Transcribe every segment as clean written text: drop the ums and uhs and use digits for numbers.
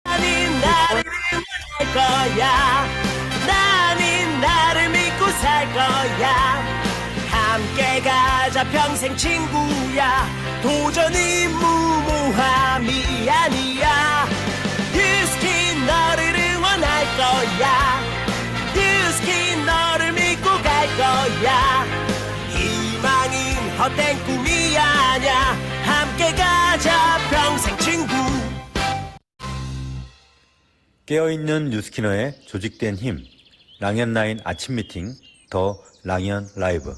나는 나를 할 거야. 나는 나를 믿고 살 거야. 함께 가자 평생 친구야. 도전은 무모함이 아니야. 뉴스킨 너를 응원할 거야. 뉴스킨 너를 믿고 갈 거야. 희망은 헛된 꿈이 아냐. 함께 가자 평생 친구. 깨어있는 뉴스키너의 조직된 힘, 랑연라인 아침 미팅, 더 랑연 라이브.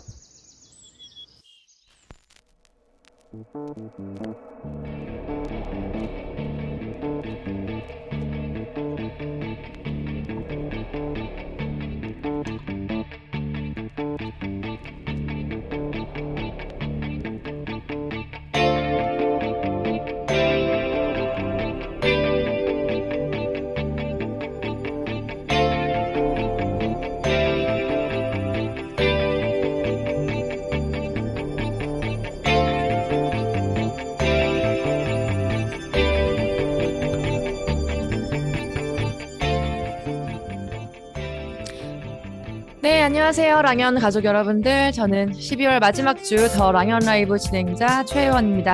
네, 안녕하세요. 랑연 가족 여러분들. 저는 12월 마지막 주 더 랑연 라이브 진행자 최혜원입니다.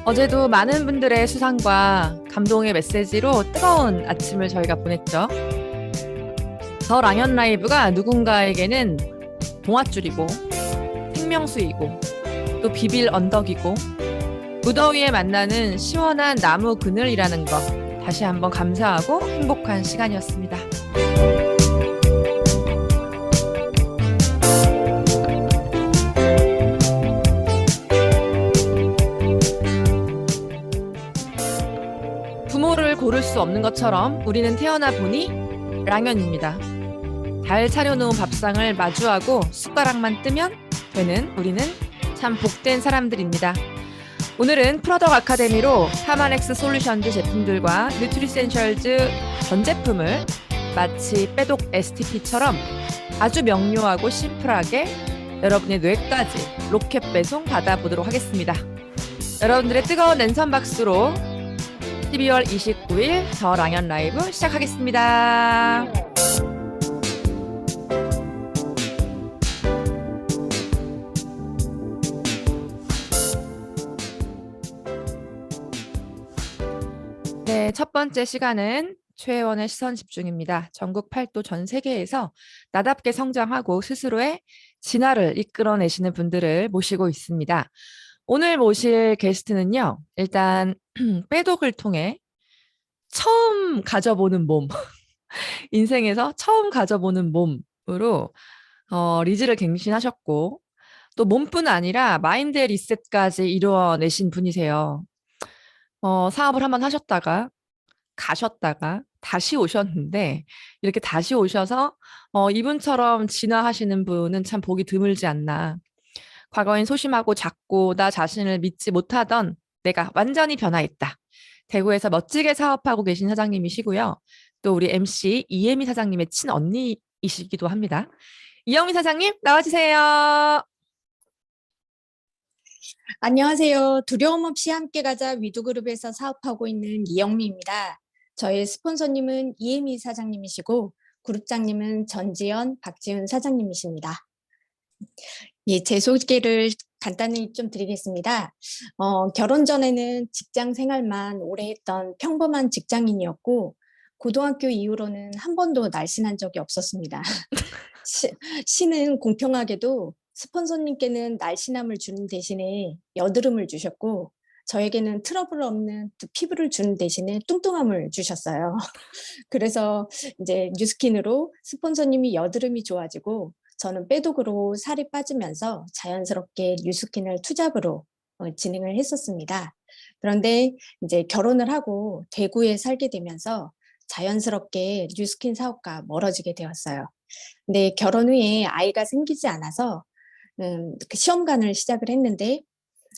어제도 많은 분들의 수상과 감동의 메시지로 뜨거운 아침을 저희가 보냈죠. 더 랑연 라이브가 누군가에게는 동아줄이고 생명수이고 또 비빌 언덕이고 무더위에 만나는 시원한 나무 그늘이라는 것 다시 한번 감사하고 행복한 시간이었습니다. 부모를 고를 수 없는 것처럼 우리는 태어나 보니 랑연입니다. 잘 차려놓은 밥상을 마주하고 숟가락만 뜨면 되는 우리는 참 복된 사람들입니다. 오늘은 프로덕 아카데미로 하마넥스 솔루션즈 제품들과 뉴트리센셜즈 전 제품을 마치 빼독 STP처럼 아주 명료하고 심플하게 여러분의 뇌까지 로켓 배송 받아보도록 하겠습니다. 여러분들의 뜨거운 랜선 박수로 12월 29일 더 랑연 라이브 시작하겠습니다. 네, 첫 번째 시간은 최혜원의 시선 집중입니다. 전국 8도 전 세계에서 나답게 성장하고 스스로의 진화를 이끌어내시는 분들을 모시고 있습니다. 오늘 모실 게스트는요. 일단 빼독을 통해 처음 가져보는 몸, 인생에서 처음 가져보는 몸으로 리즈를 갱신하셨고 또 몸뿐 아니라 마인드 리셋까지 이루어내신 분이세요. 사업을 한번 하셨다가 가셨다가 다시 오셨는데 이렇게 다시 오셔서 이분처럼 진화하시는 분은 참 보기 드물지 않나. 과거엔 소심하고 작고 나 자신을 믿지 못하던 내가 완전히 변화했다. 대구에서 멋지게 사업하고 계신 사장님이시고요. 또 우리 MC 이혜미 사장님의 친언니이시기도 합니다. 이영미 사장님 나와주세요. 안녕하세요. 두려움 없이 함께 가자 위두그룹에서 사업하고 있는 이영미입니다. 저의 스폰서님은 이혜미 사장님이시고 그룹장님은 전지연, 박지훈 사장님이십니다. 예, 제 소개를 간단히 좀 드리겠습니다. 결혼 전에는 직장 생활만 오래 했던 평범한 직장인이었고 고등학교 이후로는 한 번도 날씬한 적이 없었습니다. 시는 공평하게도 스폰서님께는 날씬함을 주는 대신에 여드름을 주셨고 저에게는 트러블 없는 피부를 주는 대신에 뚱뚱함을 주셨어요. 그래서 이제 뉴스킨으로 스폰서님이 여드름이 좋아지고 저는 빼독으로 살이 빠지면서 자연스럽게 뉴스킨을 투잡으로 진행을 했었습니다. 그런데 이제 결혼을 하고 대구에 살게 되면서 자연스럽게 뉴스킨 사업과 멀어지게 되었어요. 근데 결혼 후에 아이가 생기지 않아서 그 시험관을 시작을 했는데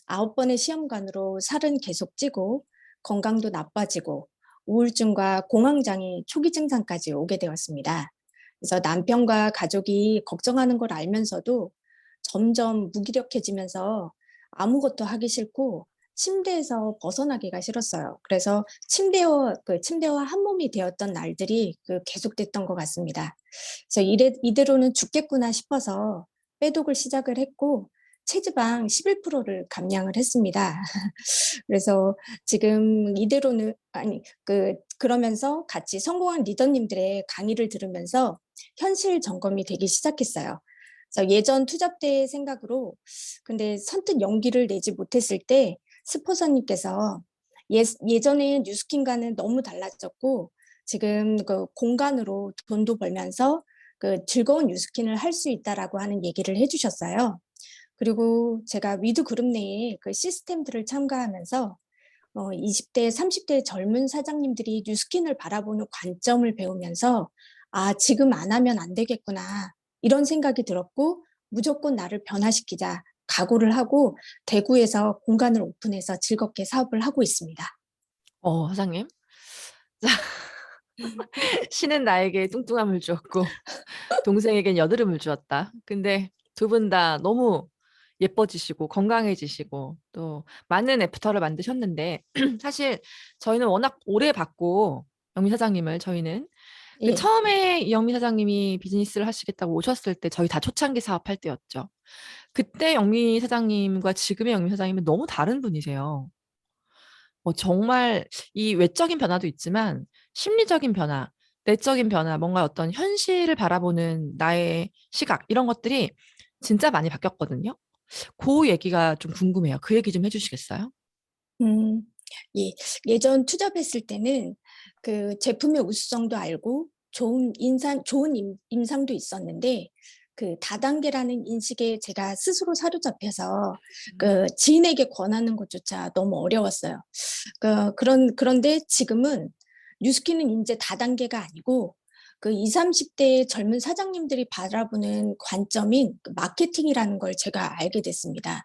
9번의 시험관으로 살은 계속 찌고 건강도 나빠지고 우울증과 공황장애 초기 증상까지 오게 되었습니다. 그래서 남편과 가족이 걱정하는 걸 알면서도 점점 무기력해지면서 아무것도 하기 싫고 침대에서 벗어나기가 싫었어요. 그래서 침대와 한 몸이 되었던 날들이 계속됐던 것 같습니다. 그래서 이대로는 죽겠구나 싶어서 빼독을 시작을 했고 체지방 11%를 감량을 했습니다. 그래서 지금 이대로는 그러면서 같이 성공한 리더님들의 강의를 들으면서 현실 점검이 되기 시작했어요. 그래서 예전 투잡 때 생각으로 근데 선뜻 용기를 내지 못했을 때 스포서님께서 예전에 뉴스킨과는 너무 달라졌고 지금 그 공간으로 돈도 벌면서 그 즐거운 뉴스킨을 할 수 있다라고 하는 얘기를 해주셨어요. 그리고 제가 위드 그룹 내에 그 시스템들을 참가하면서 20대, 30대 젊은 사장님들이 뉴스킨을 바라보는 관점을 배우면서 아, 지금 안 하면 안 되겠구나. 이런 생각이 들었고 무조건 나를 변화시키자 각오를 하고 대구에서 공간을 오픈해서 즐겁게 사업을 하고 있습니다. 사장님. 신은 나에게 뚱뚱함을 주었고 동생에겐 여드름을 주었다. 근데 두 분 다 너무 예뻐지시고 건강해지시고 또 많은 애프터를 만드셨는데 사실 저희는 워낙 오래 봤고 영미 사장님을 저희는 그 예, 처음에 이영미 사장님이 비즈니스를 하시겠다고 오셨을 때 저희 다 초창기 사업할 때였죠. 그때 영미 사장님과 지금의 영미 사장님은 너무 다른 분이세요. 정말 이 외적인 변화도 있지만 심리적인 변화, 내적인 변화, 뭔가 어떤 현실을 바라보는 나의 시각 이런 것들이 진짜 많이 바뀌었거든요. 그 얘기가 좀 궁금해요. 그 얘기 좀 해주시겠어요? 음, 예. 예전 투잡했을 때는 그 제품의 우수성도 알고 좋은 임상도 있었는데 그 다단계라는 인식에 제가 스스로 사로잡혀서 그 지인에게 권하는 것조차 너무 어려웠어요. 그런데 지금은 뉴스키는 이제 다단계가 아니고 그 20, 30대 젊은 사장님들이 바라보는 관점인 그 마케팅이라는 걸 제가 알게 됐습니다.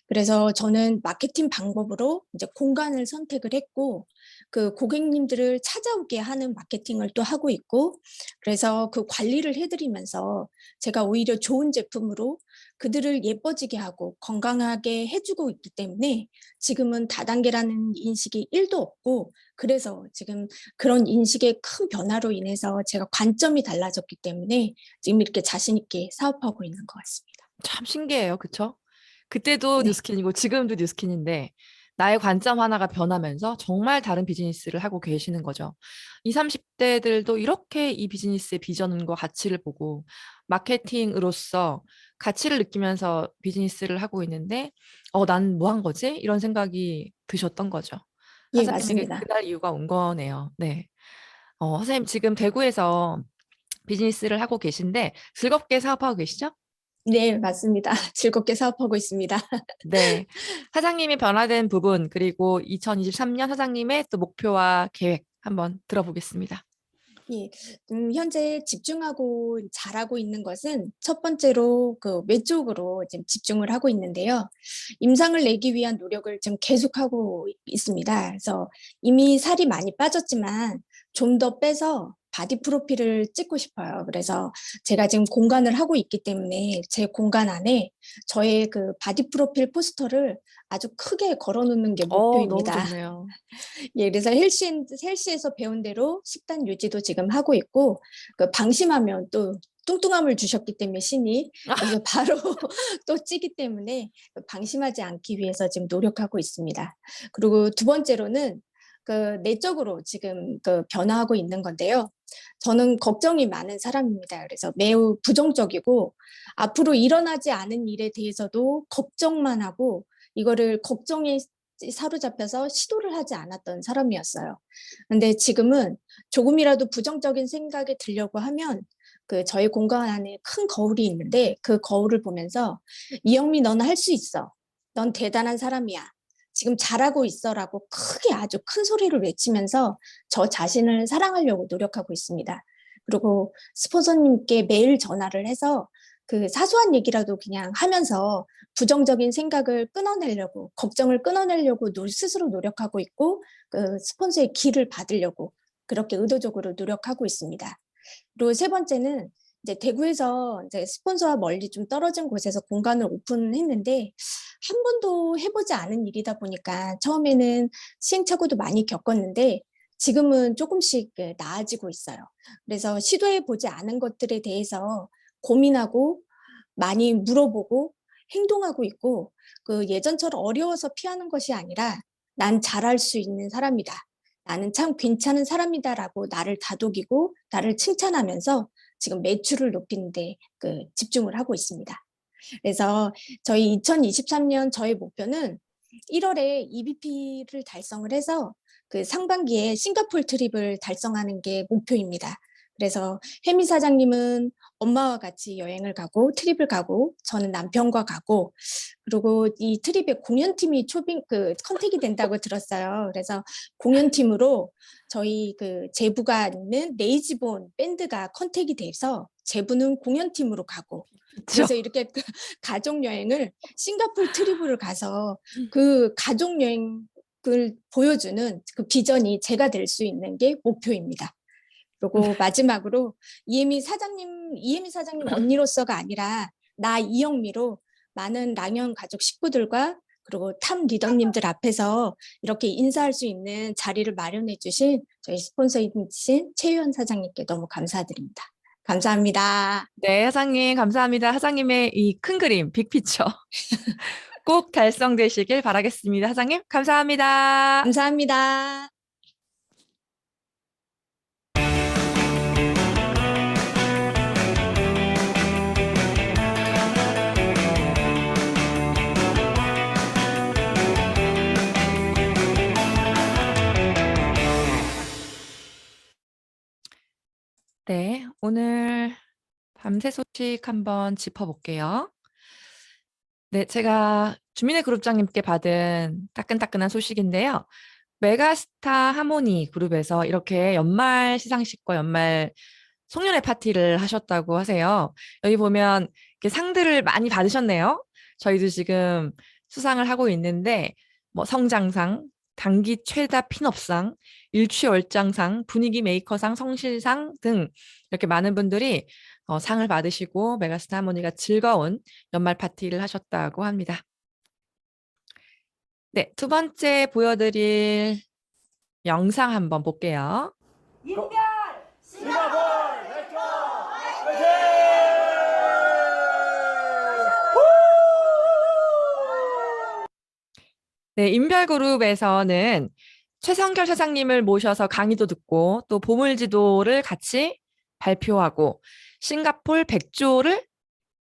그래서 저는 마케팅 방법으로 이제 공간을 선택을 했고 그 고객님들을 찾아오게 하는 마케팅을 또 하고 있고 그래서 그 관리를 해드리면서 제가 오히려 좋은 제품으로 그들을 예뻐지게 하고 건강하게 해주고 있기 때문에 지금은 다단계라는 인식이 1도 없고 그래서 지금 그런 인식의 큰 변화로 인해서 제가 관점이 달라졌기 때문에 지금 이렇게 자신 있게 사업하고 있는 것 같습니다. 참 신기해요. 그쵸? 그때도 네. 뉴스킨이고 지금도 뉴스킨인데 나의 관점 하나가 변하면서 정말 다른 비즈니스를 하고 계시는 거죠. 20, 30대들도 이렇게 이 비즈니스의 비전과 가치를 보고 마케팅으로서 가치를 느끼면서 비즈니스를 하고 있는데 난 뭐 한 거지? 이런 생각이 드셨던 거죠. 예, 사장님에게 맞습니다. 그날 이유가 온 거네요. 네. 선생님 지금 대구에서 비즈니스를 하고 계신데 즐겁게 사업하고 계시죠? 네, 맞습니다. 즐겁게 사업하고 있습니다. 네. 사장님이 변화된 부분, 그리고 2023년 사장님의 또 목표와 계획 한번 들어보겠습니다. 예, 현재 집중하고 잘하고 있는 것은 첫 번째로 그 외적으로 지금 집중을 하고 있는데요. 임상을 내기 위한 노력을 지금 계속하고 있습니다. 그래서 이미 살이 많이 빠졌지만 좀 더 빼서 바디 프로필을 찍고 싶어요. 그래서 제가 지금 공간을 하고 있기 때문에 제 공간 안에 저의 그 바디 프로필 포스터를 아주 크게 걸어 놓는 게 너무 목표입니다. 좋네요. 예, 그래서 헬스에서 배운 대로 식단 유지도 지금 하고 있고, 그 방심하면 또 뚱뚱함을 주셨기 때문에 신이 그래서 바로 또 찌기 때문에 방심하지 않기 위해서 지금 노력하고 있습니다. 그리고 두 번째로는 그 내적으로 지금 그 변화하고 있는 건데요. 저는 걱정이 많은 사람입니다. 그래서 매우 부정적이고 앞으로 일어나지 않은 일에 대해서도 걱정만 하고 이거를 걱정에 사로잡혀서 시도를 하지 않았던 사람이었어요. 근데 지금은 조금이라도 부정적인 생각이 들려고 하면 그 저희 공간 안에 큰 거울이 있는데 그 거울을 보면서 이영미 너는 할 수 있어. 넌 대단한 사람이야. 지금 잘하고 있어라고 크게 아주 큰 소리를 외치면서 저 자신을 사랑하려고 노력하고 있습니다. 그리고 스폰서님께 매일 전화를 해서 그 사소한 얘기라도 그냥 하면서 부정적인 생각을 끊어내려고 걱정을 끊어내려고 스스로 노력하고 있고 그 스폰서의 기를 받으려고 그렇게 의도적으로 노력하고 있습니다. 그리고 세 번째는 이제 대구에서 이제 스폰서와 멀리 좀 떨어진 곳에서 공간을 오픈했는데 한 번도 해보지 않은 일이다 보니까 처음에는 시행착오도 많이 겪었는데 지금은 조금씩 나아지고 있어요. 그래서 시도해보지 않은 것들에 대해서 고민하고 많이 물어보고 행동하고 있고 그 예전처럼 어려워서 피하는 것이 아니라 난 잘할 수 있는 사람이다. 나는 참 괜찮은 사람이다라고 나를 다독이고 나를 칭찬하면서 지금 매출을 높이는 데 집중을 하고 있습니다. 그래서 저희 2023년 저의 목표는 1월에 EBP를 달성을 해서 그 상반기에 싱가포르 트립을 달성하는 게 목표입니다. 그래서 혜미 사장님은 엄마와 같이 여행을 가고 트립을 가고 저는 남편과 가고 그리고 이 트립에 공연팀이 컨택이 된다고 들었어요. 그래서 공연팀으로 저희 제부가 있는 레이지본 밴드가 컨택이 돼서 제부는 공연팀으로 가고 그래서 이렇게 가족 여행을 싱가포르 트립을 가서 그 가족 여행을 보여주는 그 비전이 제가 될 수 있는 게 목표입니다. 그리고 마지막으로 이혜미 사장님 언니로서가 아니라 나 이영미로 많은 랑연 가족 식구들과 그리고 탑 리더님들 앞에서 이렇게 인사할 수 있는 자리를 마련해 주신 저희 스폰서이신 최유연 사장님께 너무 감사드립니다. 감사합니다. 네, 사장님 감사합니다. 사장님의 이 큰 그림, 빅피처 꼭 달성되시길 바라겠습니다. 사장님 감사합니다. 감사합니다. 네, 오늘 밤새 소식 한번 짚어볼게요. 네, 제가 주민의 그룹장님께 받은 따끈따끈한 소식인데요. 메가스타 하모니 그룹에서 이렇게 연말 시상식과 연말 송년회 파티를 하셨다고 하세요. 여기 보면 이렇게 상들을 많이 받으셨네요. 저희도 지금 수상을 하고 있는데 뭐 성장상, 단기 최다 핀업상, 일취월장상, 분위기 메이커상, 성실상 등 이렇게 많은 분들이 상을 받으시고 메가스타 하모니가 즐거운 연말 파티를 하셨다고 합니다. 네, 두 번째 보여드릴 영상 한번 볼게요. 인별 싱가포르 레터 네, 인별그룹에서는 최성결 사장님을 모셔서 강의도 듣고 또 보물지도를 같이 발표하고 싱가폴 100조를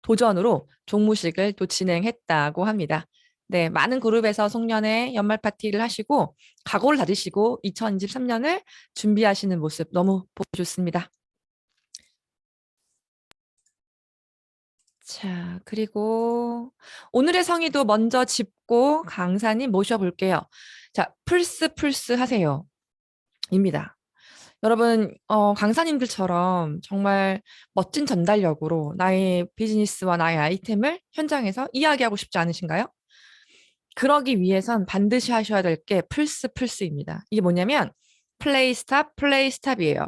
도전으로 종무식을 또 진행했다고 합니다. 네, 많은 그룹에서 송년회 연말 파티를 하시고 각오를 다지시고 2023년을 준비하시는 모습 너무 보기 좋습니다. 자, 그리고 오늘의 성의도 먼저 짚고 강사님 모셔볼게요. 자, 풀스 하세요. 입니다. 여러분, 강사님들처럼 정말 멋진 전달력으로 나의 비즈니스와 나의 아이템을 현장에서 이야기하고 싶지 않으신가요? 그러기 위해선 반드시 하셔야 될 게 풀스입니다. 이게 뭐냐면 플레이 스탑이에요.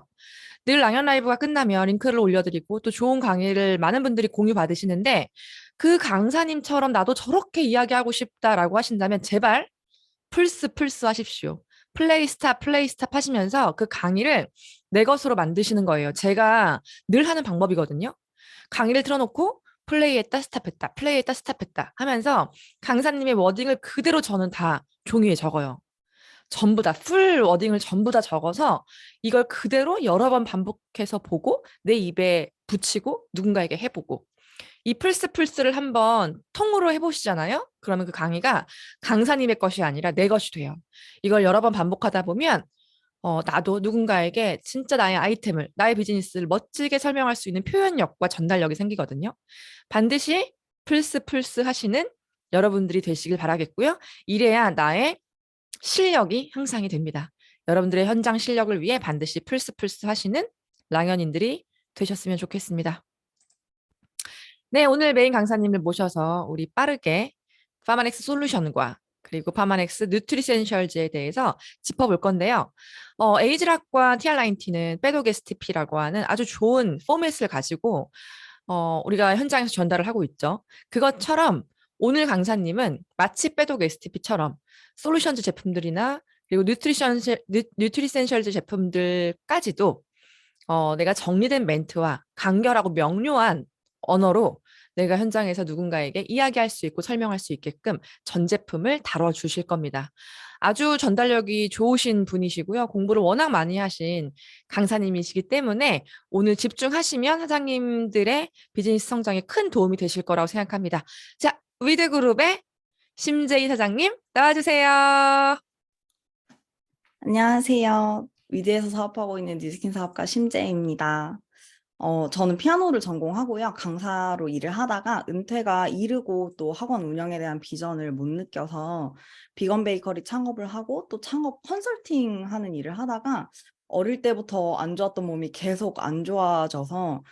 늘 랑연 라이브가 끝나면 링크를 올려드리고 또 좋은 강의를 많은 분들이 공유 받으시는데 그 강사님처럼 나도 저렇게 이야기하고 싶다라고 하신다면 제발 풀스 하십시오. 플레이 스탑 하시면서 그 강의를 내 것으로 만드시는 거예요. 제가 늘 하는 방법이거든요. 강의를 틀어놓고 플레이했다 스탑했다 하면서 강사님의 워딩을 그대로 저는 다 종이에 적어요. 전부 다 풀 워딩을 전부 다 적어서 이걸 그대로 여러 번 반복해서 보고 내 입에 붙이고 누군가에게 해보고 이 풀스를 한번 통으로 해보시잖아요. 그러면 그 강의가 강사님의 것이 아니라 내 것이 돼요. 이걸 여러 번 반복하다 보면 나도 누군가에게 진짜 나의 아이템을, 나의 비즈니스를 멋지게 설명할 수 있는 표현력과 전달력이 생기거든요. 반드시 풀스 하시는 여러분들이 되시길 바라겠고요. 이래야 나의 실력이 향상이 됩니다. 여러분들의 현장 실력을 위해 반드시 풀스 하시는 랑연인들이 되셨으면 좋겠습니다. 네, 오늘 메인 강사님을 모셔서 우리 빠르게 파마넥스 솔루션과 그리고 파마넥스 뉴트리센셜즈에 대해서 짚어볼 건데요. 에이즈락과 TR90는 빼독STP라고 하는 아주 좋은 포맷을 가지고 우리가 현장에서 전달을 하고 있죠. 그것처럼 오늘 강사님은 마치 빼독STP처럼 솔루션즈 제품들이나 그리고 뉴트리센셜즈 제품들까지도 내가 정리된 멘트와 간결하고 명료한 언어로 내가 현장에서 누군가에게 이야기할 수 있고 설명할 수 있게끔 전 제품을 다뤄주실 겁니다. 아주 전달력이 좋으신 분이시고요. 공부를 워낙 많이 하신 강사님이시기 때문에 오늘 집중하시면 사장님들의 비즈니스 성장에 큰 도움이 되실 거라고 생각합니다. 자, 위드그룹의 심재희 사장님 나와주세요. 안녕하세요. 위드에서 사업하고 있는 뉴스킨 사업가 심재입니다. 저는 피아노를 전공하고요. 강사로 일을 하다가 은퇴가 이르고 또 학원 운영에 대한 비전을 못 느껴서 비건 베이커리 창업을 하고 또 창업 컨설팅 하는 일을 하다가 어릴 때부터 안 좋았던 몸이 계속 안 좋아져서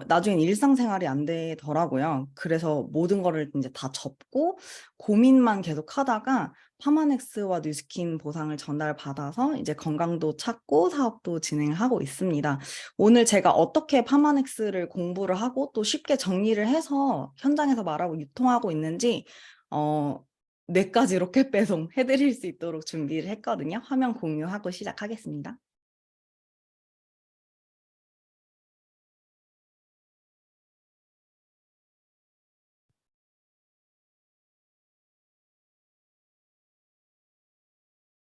나중엔 일상생활이 안 되더라고요. 그래서 모든 거를 이제 다 접고 고민만 계속 하다가 파마넥스와 뉴스킨 보상을 전달받아서 이제 건강도 찾고 사업도 진행하고 있습니다. 오늘 제가 어떻게 파마넥스를 공부를 하고 또 쉽게 정리를 해서 현장에서 말하고 유통하고 있는지 몇 가지 로켓 배송 해드릴 수 있도록 준비를 했거든요. 화면 공유하고 시작하겠습니다.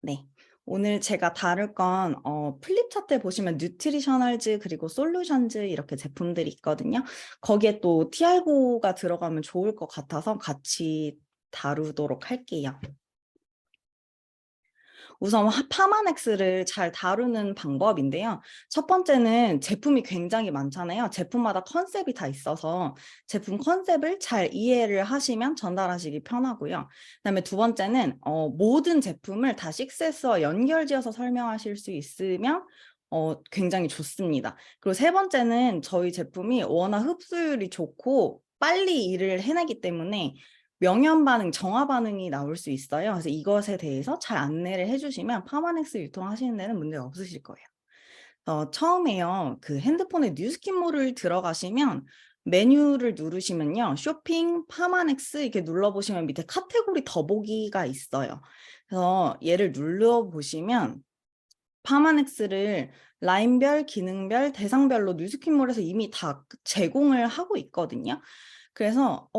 네, 오늘 제가 다룰 건 플립 차트에 보시면 뉴트리셔널즈 그리고 솔루션즈 이렇게 제품들이 있거든요. 거기에 또 TR고가 들어가면 좋을 것 같아서 같이 다루도록 할게요. 우선 파마넥스를 잘 다루는 방법인데요. 첫 번째는 제품이 굉장히 많잖아요. 제품마다 컨셉이 다 있어서 제품 컨셉을 잘 이해를 하시면 전달하시기 편하고요. 그다음에 두 번째는 모든 제품을 다 6S와 연결지어서 설명하실 수 있으면 굉장히 좋습니다. 그리고 세 번째는 저희 제품이 워낙 흡수율이 좋고 빨리 일을 해내기 때문에 명현 반응, 정화 반응이 나올 수 있어요. 그래서 이것에 대해서 잘 안내를 해주시면 파마넥스 유통하시는 데는 문제가 없으실 거예요. 처음에요, 그 핸드폰에 뉴스킨몰을 들어가시면 메뉴를 누르시면요, 쇼핑, 파마넥스 이렇게 눌러보시면 밑에 카테고리 더보기가 있어요. 그래서 얘를 눌러보시면 파마넥스를 라인별, 기능별, 대상별로 뉴스킨몰에서 이미 다 제공을 하고 있거든요. 그래서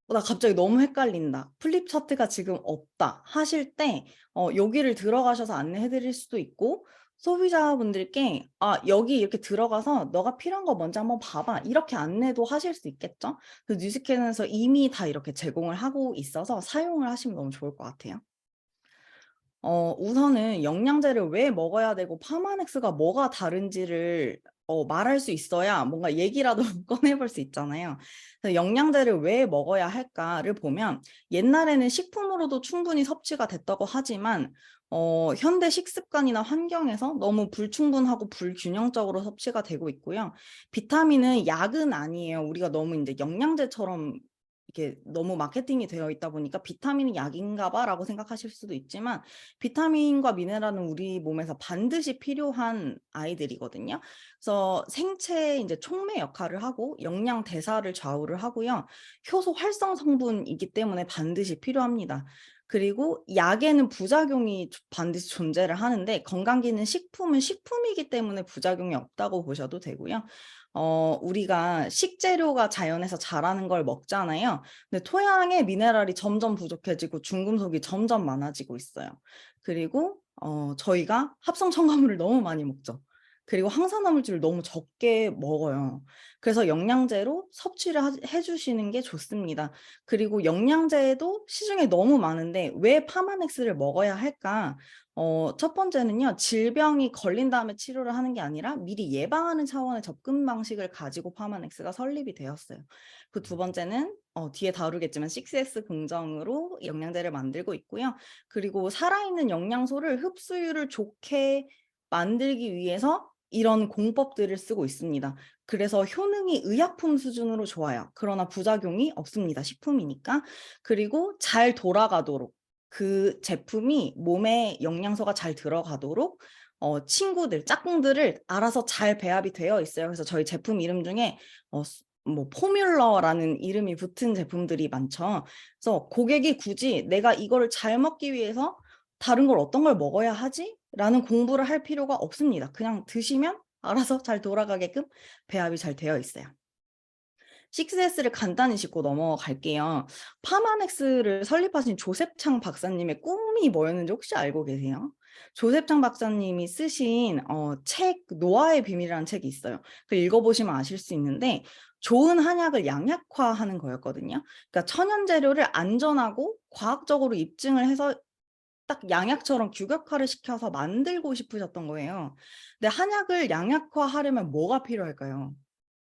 나 갑자기 너무 헷갈린다. 플립 차트가 지금 없다 하실 때 여기를 들어가셔서 안내해 드릴 수도 있고 소비자분들께 여기 이렇게 들어가서 너가 필요한 거 먼저 한번 봐봐 이렇게 안내도 하실 수 있겠죠. 그래서 뉴스캔에서 이미 다 이렇게 제공을 하고 있어서 사용을 하시면 너무 좋을 것 같아요. 우선은 영양제를 왜 먹어야 되고 파마넥스가 뭐가 다른지를 말할 수 있어야 뭔가 얘기라도 꺼내볼 수 있잖아요. 그래서 영양제를 왜 먹어야 할까를 보면 옛날에는 식품으로도 충분히 섭취가 됐다고 하지만 현대 식습관이나 환경에서 너무 불충분하고 불균형적으로 섭취가 되고 있고요. 비타민은 약은 아니에요. 우리가 너무 이제 영양제처럼 이게 너무 마케팅이 되어 있다 보니까 비타민이 약인가 봐라고 생각하실 수도 있지만 비타민과 미네랄은 우리 몸에서 반드시 필요한 아이들이거든요. 그래서 생체 이제 촉매 역할을 하고 영양 대사를 좌우를 하고요. 효소 활성 성분이기 때문에 반드시 필요합니다. 그리고 약에는 부작용이 반드시 존재를 하는데 건강기능 식품은 식품이기 때문에 부작용이 없다고 보셔도 되고요. 우리가 식재료가 자연에서 자라는 걸 먹잖아요. 근데 토양에 미네랄이 점점 부족해지고 중금속이 점점 많아지고 있어요. 그리고 저희가 합성 첨가물을 너무 많이 먹죠. 그리고 항산화물질을 너무 적게 먹어요. 그래서 영양제로 섭취를 해주시는 게 좋습니다. 그리고 영양제도 시중에 너무 많은데 왜 파마넥스를 먹어야 할까? 첫 번째는요, 질병이 걸린 다음에 치료를 하는 게 아니라 미리 예방하는 차원의 접근 방식을 가지고 파마넥스가 설립이 되었어요. 그 두 번째는 뒤에 다루겠지만 6S 긍정으로 영양제를 만들고 있고요. 그리고 살아있는 영양소를 흡수율을 좋게 만들기 위해서 이런 공법들을 쓰고 있습니다. 그래서 효능이 의약품 수준으로 좋아요. 그러나 부작용이 없습니다. 식품이니까. 그리고 잘 돌아가도록 그 제품이 몸에 영양소가 잘 들어가도록 친구들, 짝꿍들을 알아서 잘 배합이 되어 있어요. 그래서 저희 제품 이름 중에 뭐 포뮬러라는 이름이 붙은 제품들이 많죠. 그래서 고객이 굳이 내가 이거를 잘 먹기 위해서 다른 걸 어떤 걸 먹어야 하지? 라는 공부를 할 필요가 없습니다. 그냥 드시면 알아서 잘 돌아가게끔 배합이 잘 되어 있어요. 6S를 간단히 짚고 넘어갈게요. 파마넥스를 설립하신 조셉창 박사님의 꿈이 뭐였는지 혹시 알고 계세요? 조셉창 박사님이 쓰신 책 노화의 비밀이라는 책이 있어요. 그 읽어보시면 아실 수 있는데 좋은 한약을 양약화하는 거였거든요. 그러니까 천연 재료를 안전하고 과학적으로 입증을 해서 딱 양약처럼 규격화를 시켜서 만들고 싶으셨던 거예요. 근데 한약을 양약화하려면 뭐가 필요할까요?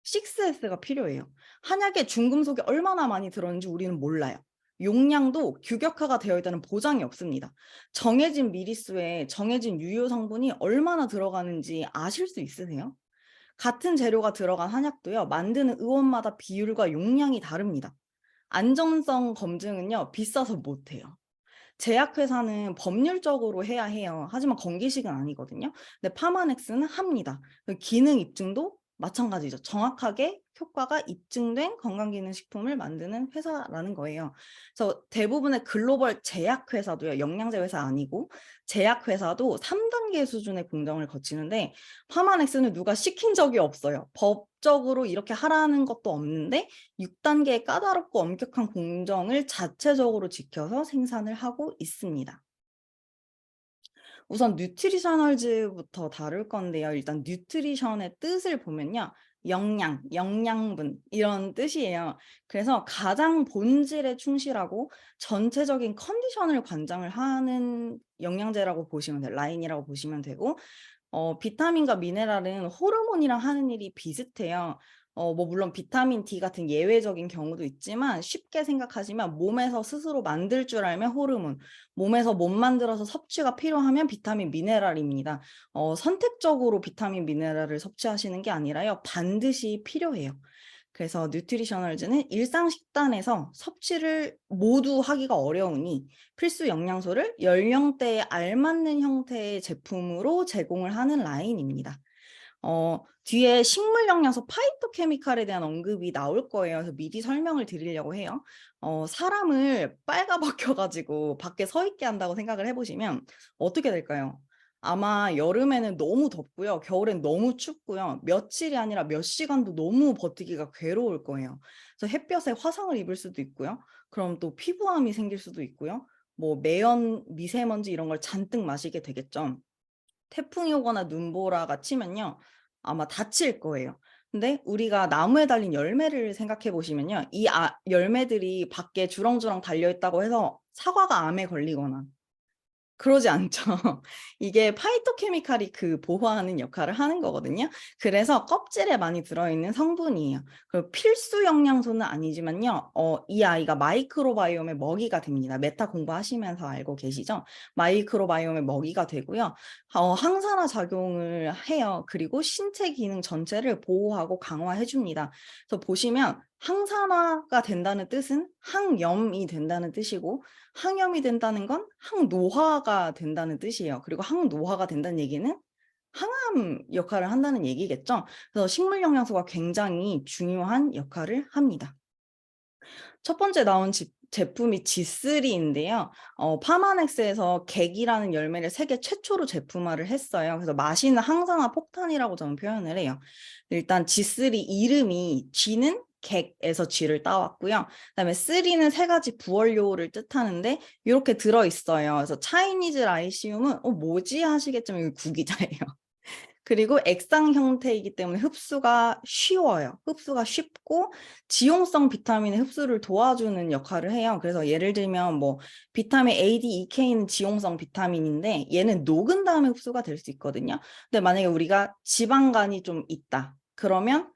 6S가 필요해요. 한약에 중금속이 얼마나 많이 들었는지 우리는 몰라요. 용량도 규격화가 되어 있다는 보장이 없습니다. 정해진 미리수에 정해진 유효 성분이 얼마나 들어가는지 아실 수 있으세요? 같은 재료가 들어간 한약도요, 만드는 의원마다 비율과 용량이 다릅니다. 안전성 검증은요, 비싸서 못해요. 제약회사는 법률적으로 해야 해요. 하지만 건기식은 아니거든요. 근데 파마넥스는 합니다. 기능 입증도 마찬가지죠. 정확하게 효과가 입증된 건강기능식품을 만드는 회사라는 거예요. 그래서 대부분의 글로벌 제약회사도요. 영양제 회사 아니고 제약회사도 3단계 수준의 공정을 거치는데 파마넥스는 누가 시킨 적이 없어요. 법적으로 이렇게 하라는 것도 없는데 6단계의 까다롭고 엄격한 공정을 자체적으로 지켜서 생산을 하고 있습니다. 우선 뉴트리셔널즈부터 다룰 건데요. 일단 뉴트리션의 뜻을 보면요. 영양, 영양분 이런 뜻이에요. 그래서 가장 본질에 충실하고 전체적인 컨디션을 관장을 하는 영양제라고 보시면 돼요. 라인이라고 보시면 되고 비타민과 미네랄은 호르몬이랑 하는 일이 비슷해요. 뭐 물론 비타민 D 같은 예외적인 경우도 있지만 쉽게 생각하시면 몸에서 스스로 만들 줄 알면 호르몬, 몸에서 못 만들어서 섭취가 필요하면 비타민, 미네랄입니다. 선택적으로 비타민, 미네랄을 섭취하시는 게 아니라요. 반드시 필요해요. 그래서 뉴트리셔널즈는 일상 식단에서 섭취를 모두 하기가 어려우니 필수 영양소를 연령대에 알맞는 형태의 제품으로 제공을 하는 라인입니다. 뒤에 식물 영양소 파이토케미칼에 대한 언급이 나올 거예요. 그래서 미리 설명을 드리려고 해요. 사람을 빨가벗겨가지고 밖에 서 있게 한다고 생각을 해보시면 어떻게 될까요? 아마 여름에는 너무 덥고요. 겨울엔 너무 춥고요. 며칠이 아니라 몇 시간도 너무 버티기가 괴로울 거예요. 그래서 햇볕에 화상을 입을 수도 있고요. 그럼 또 피부암이 생길 수도 있고요. 뭐 매연, 미세먼지 이런 걸 잔뜩 마시게 되겠죠. 태풍이 오거나 눈보라가 치면요. 아마 다칠 거예요. 근데 우리가 나무에 달린 열매를 생각해 보시면요. 이 열매들이 밖에 주렁주렁 달려있다고 해서 사과가 암에 걸리거나 그러지 않죠. 이게 파이토케미칼이 그 보호하는 역할을 하는 거거든요. 그래서 껍질에 많이 들어있는 성분이에요. 그리고 필수 영양소는 아니지만요. 이 아이가 마이크로바이옴의 먹이가 됩니다. 메타 공부하시면서 알고 계시죠? 마이크로바이옴의 먹이가 되고요. 항산화 작용을 해요. 그리고 신체 기능 전체를 보호하고 강화해 줍니다. 그래서 보시면 항산화가 된다는 뜻은 항염이 된다는 뜻이고 항염이 된다는 건 항노화가 된다는 뜻이에요. 그리고 항노화가 된다는 얘기는 항암 역할을 한다는 얘기겠죠. 그래서 식물 영양소가 굉장히 중요한 역할을 합니다. 첫 번째 나온 제품이 G3인데요. 파마넥스에서 객이라는 열매를 세계 최초로 제품화를 했어요. 그래서 맛있는 항산화 폭탄이라고 저는 표현을 해요. 일단 G3 이름이 G는 객에서 G를 따왔고요. 그다음에 3는 세 가지 부원료를 뜻하는데 이렇게 들어있어요. 그래서 차이니즈 라이시움은 뭐지 하시겠지만 이거 구기자예요. 그리고 액상 형태이기 때문에 흡수가 쉬워요. 흡수가 쉽고 지용성 비타민의 흡수를 도와주는 역할을 해요. 그래서 예를 들면 뭐 비타민 A, D, E, K는 지용성 비타민인데 얘는 녹은 다음에 흡수가 될 수 있거든요. 근데 만약에 우리가 지방간이 좀 있다. 그러면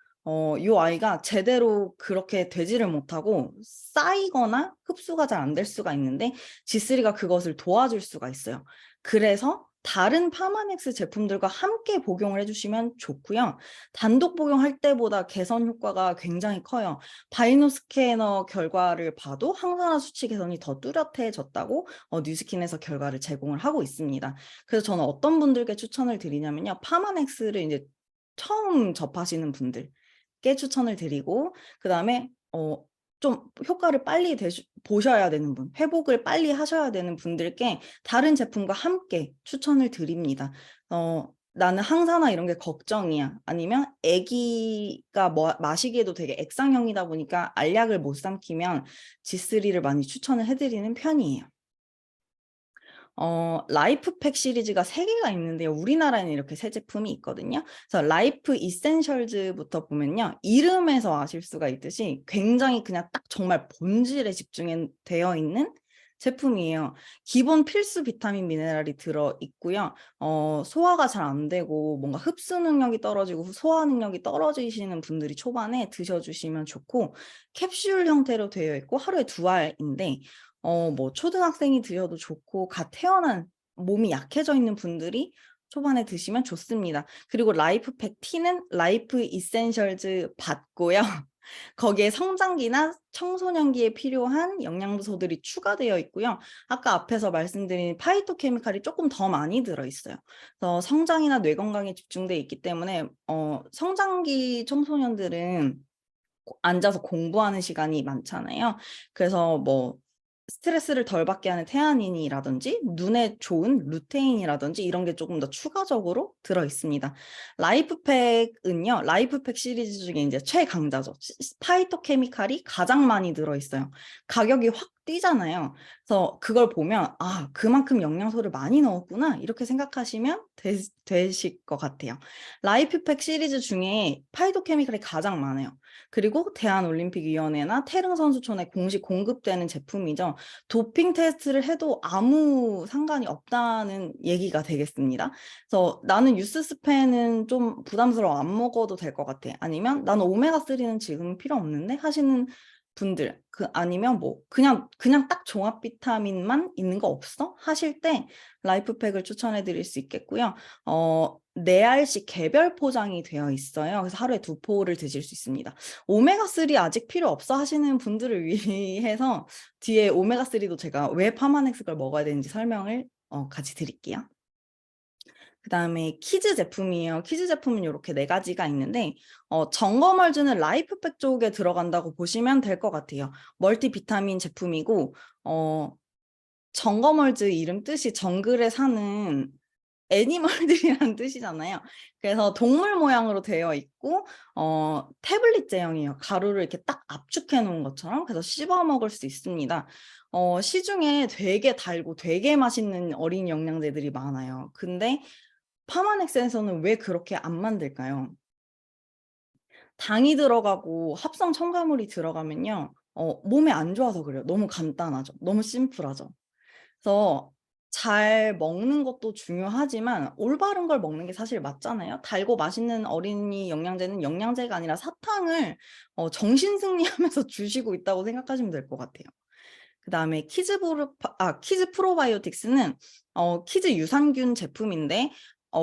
이 아이가 제대로 그렇게 되지를 못하고 쌓이거나 흡수가 잘 안 될 수가 있는데 G3가 그것을 도와줄 수가 있어요. 그래서 다른 파마넥스 제품들과 함께 복용을 해주시면 좋고요. 단독 복용할 때보다 개선 효과가 굉장히 커요. 바이노 스캐너 결과를 봐도 항산화 수치 개선이 더 뚜렷해졌다고 뉴스킨에서 결과를 제공을 하고 있습니다. 그래서 저는 어떤 분들께 추천을 드리냐면요. 파마넥스를 이제 처음 접하시는 분들께 추천을 드리고, 그 다음에 좀 효과를 빨리 보셔야 되는 분, 회복을 빨리 하셔야 되는 분들께 다른 제품과 함께 추천을 드립니다. 나는 항산화 이런 게 걱정이야. 아니면 아기가 마시기에도 되게 액상형이다 보니까 알약을 못 삼키면 G3를 많이 추천을 해드리는 편이에요. 라이프팩 시리즈가 3개가 있는데요. 우리나라에는 이렇게 3제품이 있거든요. 그래서 라이프 이센셜즈부터 보면요. 이름에서 아실 수가 있듯이 굉장히 그냥 딱 정말 본질에 집중되어 있는 제품이에요. 기본 필수 비타민 미네랄이 들어있고요. 소화가 잘 안 되고 뭔가 흡수 능력이 떨어지고 소화 능력이 떨어지시는 분들이 초반에 드셔주시면 좋고, 캡슐 형태로 되어 있고 하루에 2알인데 뭐 초등학생이 드셔도 좋고 갓 태어난 몸이 약해져 있는 분들이 초반에 드시면 좋습니다. 그리고 라이프팩 T는 라이프 이센셜즈 받고요. 거기에 성장기나 청소년기에 필요한 영양소들이 추가되어 있고요. 아까 앞에서 말씀드린 파이토케미칼이 조금 더 많이 들어있어요. 그래서 성장이나 뇌 건강에 집중되어 있기 때문에 성장기 청소년들은 앉아서 공부하는 시간이 많잖아요. 그래서 뭐 스트레스를 덜 받게 하는 테아닌이라든지 눈에 좋은 루테인이라든지 이런 게 조금 더 추가적으로 들어있습니다. 라이프팩은요, 라이프팩 시리즈 중에 이제 최강자죠. 파이토케미칼이 가장 많이 들어있어요. 가격이 확 뛰잖아요. 그래서 그걸 보면 그만큼 영양소를 많이 넣었구나 이렇게 생각하시면 되실 것 같아요. 라이프팩 시리즈 중에 파이토케미칼이 가장 많아요. 그리고 대한올림픽위원회나 태릉선수촌에 공식 공급되는 제품이죠. 도핑 테스트를 해도 아무 상관이 없다는 얘기가 되겠습니다. 그래서 나는 유스스펜은 좀 부담스러워 안 먹어도 될 것 같아. 아니면 나는 오메가3는 지금 필요 없는데 하시는 분들, 아니면 뭐 그냥 딱 종합 비타민만 있는 거 없어? 하실 때 라이프팩을 추천해 드릴 수 있겠고요. 4알씩 개별 포장이 되어 있어요. 그래서 하루에 2포를 드실 수 있습니다. 오메가3 아직 필요 없어 하시는 분들을 위해서 뒤에 오메가3도 제가 왜 파마넥스 걸 먹어야 되는지 설명을 같이 드릴게요. 그 다음에 키즈 제품이에요. 키즈 제품은 이렇게 4가지가 있는데 정거멀즈는 라이프팩 쪽에 들어간다고 보시면 될 것 같아요. 멀티비타민 제품이고 정거멀즈 이름 뜻이 정글에 사는 애니멀들이란 뜻이잖아요. 그래서 동물 모양으로 되어 있고 태블릿 제형이에요. 가루를 이렇게 딱 압축해 놓은 것처럼. 그래서 씹어 먹을 수 있습니다. 시중에 되게 달고 되게 맛있는 어린 영양제들이 많아요. 근데 파마넥스에서는 왜 그렇게 안 만들까요? 당이 들어가고 합성 첨가물이 들어가면요. 몸에 안 좋아서 그래요. 너무 간단하죠. 너무 심플하죠. 그래서 잘 먹는 것도 중요하지만 올바른 걸 먹는 게 사실 맞잖아요. 달고 맛있는 어린이 영양제는 영양제가 아니라 사탕을 정신승리하면서 주시고 있다고 생각하시면 될 것 같아요. 그 다음에 키즈 프로바이오틱스는 키즈 유산균 제품인데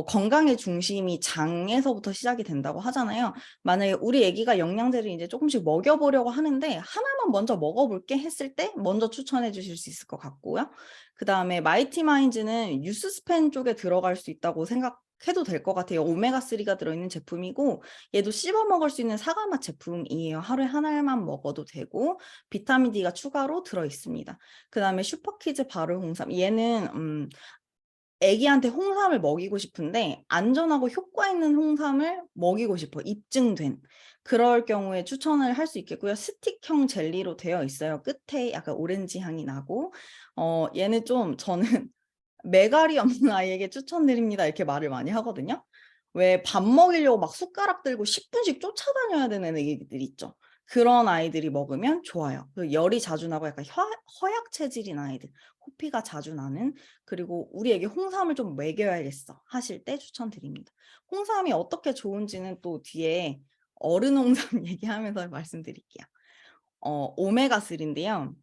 건강의 중심이 장에서부터 시작이 된다고 하잖아요. 만약에 우리 아기가 영양제를 이제 조금씩 먹여보려고 하는데 하나만 먼저 먹어볼게 했을 때 먼저 추천해 주실 수 있을 것 같고요. 그 다음에 마이티 마인즈는 유스스펜 쪽에 들어갈 수 있다고 생각해도 될 것 같아요. 오메가3가 들어있는 제품이고 얘도 씹어 먹을 수 있는 사과맛 제품이에요. 하루에 한 알만 먹어도 되고 비타민 D가 추가로 들어있습니다. 그 다음에 슈퍼키즈 바로 홍삼, 얘는 애기한테 홍삼을 먹이고 싶은데 안전하고 효과 있는 홍삼을 먹이고 싶어, 입증된. 그럴 경우에 추천을 할 수 있겠고요. 스틱형 젤리로 되어 있어요. 끝에 약간 오렌지 향이 나고 얘는 좀 저는 매갈이 없는 아이에게 추천드립니다 이렇게 말을 많이 하거든요. 왜 밥 먹이려고 막 숟가락 들고 10분씩 쫓아다녀야 되는 애기들 있죠. 그런 아이들이 먹으면 좋아요. 열이 자주 나고 약간 허약 체질인 아이들, 코피가 자주 나는, 그리고 우리에게 홍삼을 좀 먹여야겠어 하실 때 추천드립니다. 홍삼이 어떻게 좋은지는 또 뒤에 어른 홍삼 얘기하면서 말씀드릴게요. 오메가3인데요.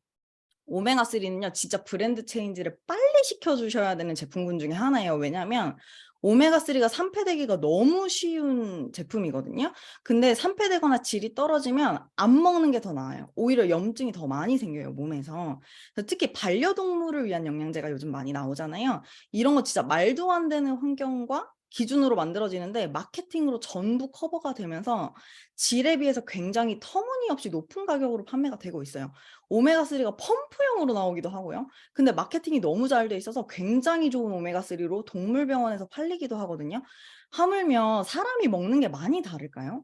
오메가3는요, 진짜 브랜드 체인지를 빨리 시켜주셔야 되는 제품군 중에 하나예요. 왜냐면 오메가3가 산패되기가 너무 쉬운 제품이거든요. 근데 산패되거나 질이 떨어지면 안 먹는 게 더 나아요. 오히려 염증이 더 많이 생겨요, 몸에서. 특히 반려동물을 위한 영양제가 요즘 많이 나오잖아요. 이런 거 진짜 말도 안 되는 환경과 기준으로 만들어지는데 마케팅으로 전부 커버가 되면서 질에 비해서 굉장히 터무니없이 높은 가격으로 판매가 되고 있어요. 오메가3가 펌프형으로 나오기도 하고요. 근데 마케팅이 너무 잘 돼 있어서 굉장히 좋은 오메가3로 동물병원에서 팔리기도 하거든요. 하물며 사람이 먹는 게 많이 다를까요?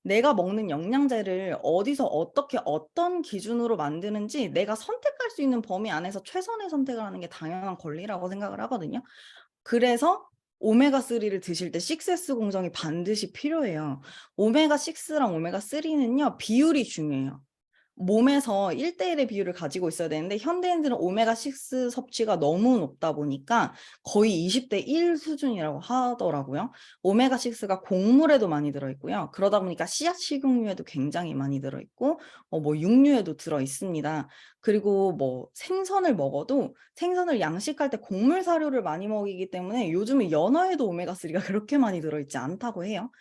내가 먹는 영양제를 어디서 어떻게 어떤 기준으로 만드는지 내가 선택할 수 있는 범위 안에서 최선의 선택을 하는 게 당연한 권리라고 생각을 하거든요. 그래서 오메가3를 드실 때 6S 공정이 반드시 필요해요. 오메가6랑 오메가3는요, 비율이 중요해요. 몸에서 1대1의 비율을 가지고 있어야 되는데 현대인들은 오메가6 섭취가 너무 높다 보니까 거의 20대 1 수준이라고 하더라고요. 오메가6가 곡물에도 많이 들어있고요. 그러다 보니까 씨앗 식용유에도 굉장히 많이 들어있고 뭐 육류에도 들어있습니다. 그리고 뭐 생선을 먹어도 생선을 양식할 때 곡물 사료를 많이 먹이기 때문에 요즘은 연어에도 오메가3가 그렇게 많이 들어있지 않다고 해요.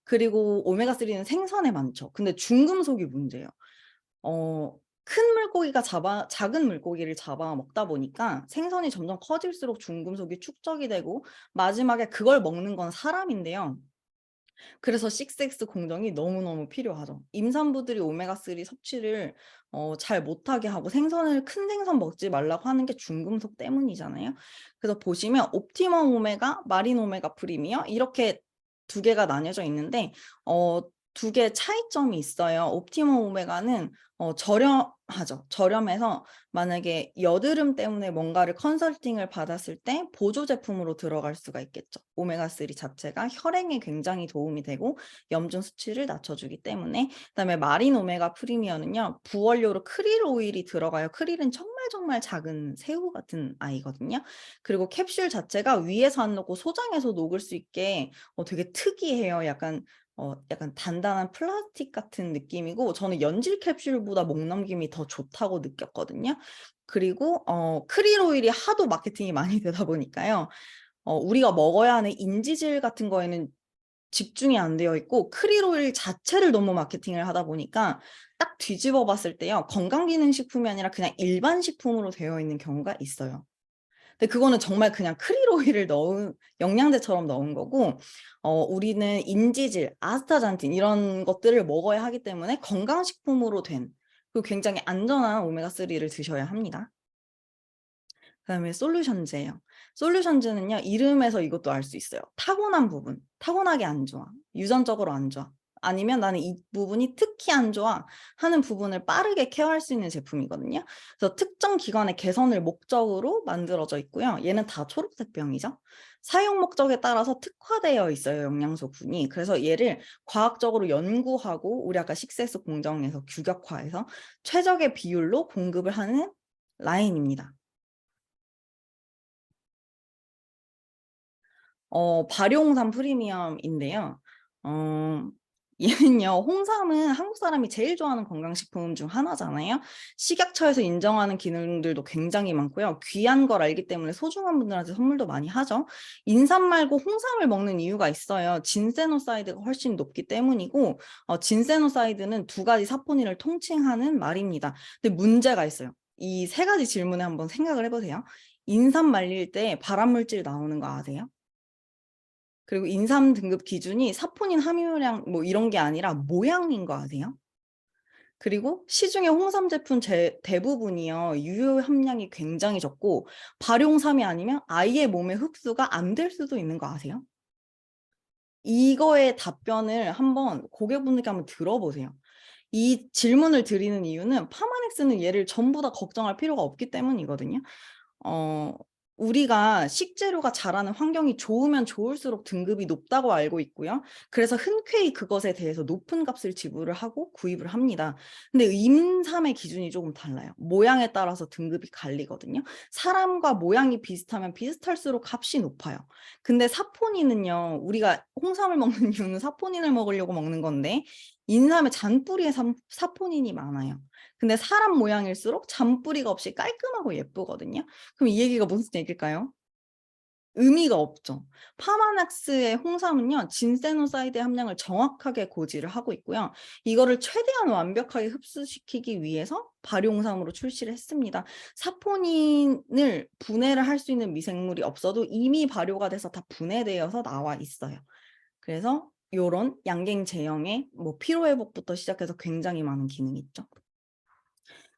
그리고 오메가3는 생선에 많죠. 근데 중금속이 문제예요. 큰 물고기가 작은 물고기를 잡아 먹다 보니까 생선이 점점 커질수록 중금속이 축적이 되고 마지막에 그걸 먹는 건 사람인데요. 그래서 6X 공정이 너무너무 필요하죠. 임산부들이 오메가3 섭취를 잘 못하게 하고 큰 생선 먹지 말라고 하는 게 중금속 때문이잖아요. 그래서 보시면 옵티멈 오메가, 마린 오메가 프리미어 이렇게 두 개가 나뉘어져 있는데 두 개 차이점이 있어요. 옵티멈 오메가는 저렴하죠. 저렴해서 만약에 여드름 때문에 뭔가를 컨설팅을 받았을 때 보조 제품으로 들어갈 수가 있겠죠. 오메가3 자체가 혈행에 굉장히 도움이 되고 염증 수치를 낮춰주기 때문에. 그다음에 마린 오메가 프리미어는요, 부원료로 크릴 오일이 들어가요. 크릴은 정말 작은 새우 같은 아이거든요. 그리고 캡슐 자체가 위에서 안 녹고 소장에서 녹을 수 있게 되게 특이해요. 약간 단단한 플라스틱 같은 느낌이고 저는 연질 캡슐보다 목 넘김이 더 좋다고 느꼈거든요. 그리고 크릴 오일이 하도 마케팅이 많이 되다 보니까요. 우리가 먹어야 하는 인지질 같은 거에는 집중이 안 되어 있고 크릴 오일 자체를 너무 마케팅을 하다 보니까 딱 뒤집어 봤을 때요. 건강기능식품이 아니라 그냥 일반 식품으로 되어 있는 경우가 있어요. 근데 그거는 정말 그냥 크릴 오일을 넣은 영양제처럼 넣은 거고 우리는 인지질, 아스타잔틴 이런 것들을 먹어야 하기 때문에 건강식품으로 된 그리고 굉장히 안전한 오메가3를 드셔야 합니다. 그다음에 솔루션제예요. 솔루션제는요, 이름에서 이것도 알 수 있어요. 타고난 부분, 타고나게 안 좋아, 유전적으로 안 좋아, 아니면 나는 이 부분이 특히 안 좋아 하는 부분을 빠르게 케어할 수 있는 제품이거든요. 그래서 특정 기관의 개선을 목적으로 만들어져 있고요. 얘는 다 초록색 병이죠. 사용 목적에 따라서 특화되어 있어요, 영양소군이. 그래서 얘를 과학적으로 연구하고 우리 아까 6S 공정에서 규격화해서 최적의 비율로 공급을 하는 라인입니다. 발효홍삼 프리미엄인데요. 얘는요, 홍삼은 한국 사람이 제일 좋아하는 건강식품 중 하나잖아요. 식약처에서 인정하는 기능들도 굉장히 많고요. 귀한 걸 알기 때문에 소중한 분들한테 선물도 많이 하죠. 인삼 말고 홍삼을 먹는 이유가 있어요. 진세노사이드가 훨씬 높기 때문이고 진세노사이드는 두 가지 사포닌을 통칭하는 말입니다. 근데 문제가 있어요. 이 세 가지 질문에 한번 생각을 해보세요. 인삼 말릴 때 발암물질 나오는 거 아세요? 그리고 인삼 등급 기준이 사포닌 함유량 뭐 이런 게 아니라 모양인 거 아세요? 그리고 시중에 홍삼 제품 대부분이요, 유효 함량이 굉장히 적고 발효홍삼이 아니면 아예 몸에 흡수가 안 될 수도 있는 거 아세요? 이거의 답변을 한번 고객분들께 한번 들어보세요. 이 질문을 드리는 이유는 파마넥스는 얘를 전부 다 걱정할 필요가 없기 때문이거든요. 우리가 식재료가 자라는 환경이 좋으면 좋을수록 등급이 높다고 알고 있고요. 그래서 흔쾌히 그것에 대해서 높은 값을 지불을 하고 구입을 합니다. 근데 임삼의 기준이 조금 달라요. 모양에 따라서 등급이 갈리거든요. 사람과 모양이 비슷하면 비슷할수록 값이 높아요. 근데 사포닌은요, 우리가 홍삼을 먹는 이유는 사포닌을 먹으려고 먹는 건데 인삼에 잔뿌리에 사포닌이 많아요. 근데 사람 모양일수록 잔뿌리가 없이 깔끔하고 예쁘거든요. 그럼 이 얘기가 무슨 얘기일까요? 의미가 없죠. 파마낙스의 홍삼은요, 진세노사이드의 함량을 정확하게 고지를 하고 있고요. 이거를 최대한 완벽하게 흡수시키기 위해서 발효홍삼으로 출시를 했습니다. 사포닌을 분해를 할 수 있는 미생물이 없어도 이미 발효가 돼서 다 분해되어서 나와 있어요. 그래서 요런 양갱 제형의 뭐 피로회복부터 시작해서 굉장히 많은 기능이 있죠.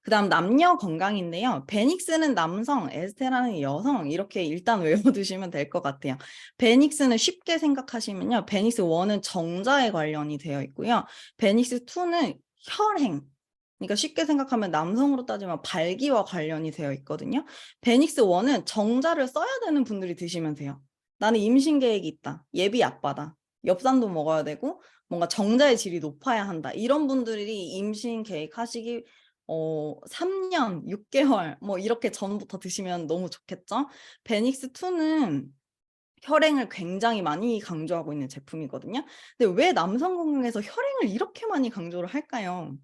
그 다음 남녀 건강인데요. 베닉스는 남성, 에스테라는 여성 이렇게 일단 외워두시면 될 것 같아요. 베닉스는 쉽게 생각하시면요. 베닉스 1은 정자에 관련이 되어 있고요. 베닉스 2는 혈행, 그러니까 쉽게 생각하면 남성으로 따지면 발기와 관련이 되어 있거든요. 베닉스 1은 정자를 써야 되는 분들이 드시면 돼요. 나는 임신 계획이 있다. 예비 아빠다. 엽산도 먹어야 되고 뭔가 정자의 질이 높아야 한다. 이런 분들이 임신 계획하시기 3년, 6개월 뭐 이렇게 전부터 드시면 너무 좋겠죠. 베닉스 2는 혈행을 굉장히 많이 강조하고 있는 제품이거든요. 근데 왜 남성 건강에서 혈행을 이렇게 많이 강조를 할까요?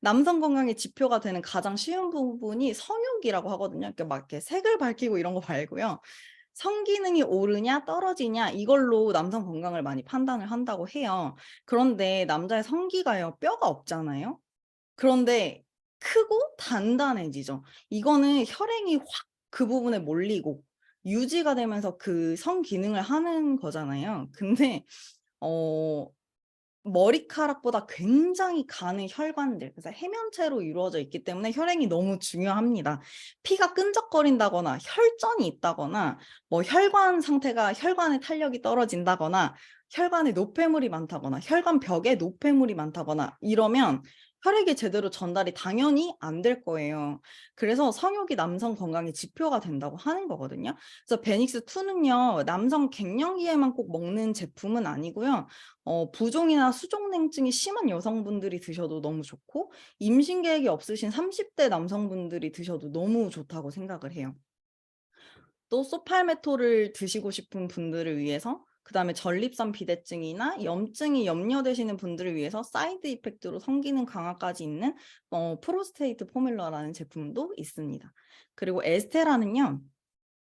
남성 건강의 지표가 되는 가장 쉬운 부분이 성욕이라고 하거든요. 이렇게 막 이렇게 색을 밝히고 이런 거 말고요. 성기능이 오르냐 떨어지냐 이걸로 남성 건강을 많이 판단을 한다고 해요. 그런데 남자의 성기가요, 뼈가 없잖아요. 그런데 크고 단단해지죠. 이거는 혈행이 확 그 부분에 몰리고 유지가 되면서 그 성기능을 하는 거잖아요. 근데 머리카락보다 굉장히 가는 혈관들, 그래서 해면체로 이루어져 있기 때문에 혈행이 너무 중요합니다. 피가 끈적거린다거나 혈전이 있다거나 뭐 혈관 상태가 혈관의 탄력이 떨어진다거나 혈관에 노폐물이 많다거나 혈관 벽에 노폐물이 많다거나 이러면 혈액이 제대로 전달이 당연히 안 될 거예요. 그래서 성욕이 남성 건강의 지표가 된다고 하는 거거든요. 그래서 베닉스 2는요, 남성 갱년기에만 꼭 먹는 제품은 아니고요. 부종이나 수족냉증이 심한 여성분들이 드셔도 너무 좋고 임신 계획이 없으신 30대 남성분들이 드셔도 너무 좋다고 생각을 해요. 또 소팔메토를 드시고 싶은 분들을 위해서, 그 다음에 전립선 비대증이나 염증이 염려되시는 분들을 위해서 사이드 이펙트로 성기능 강화까지 있는 프로스테이트 포뮬러라는 제품도 있습니다. 그리고 에스테라는요,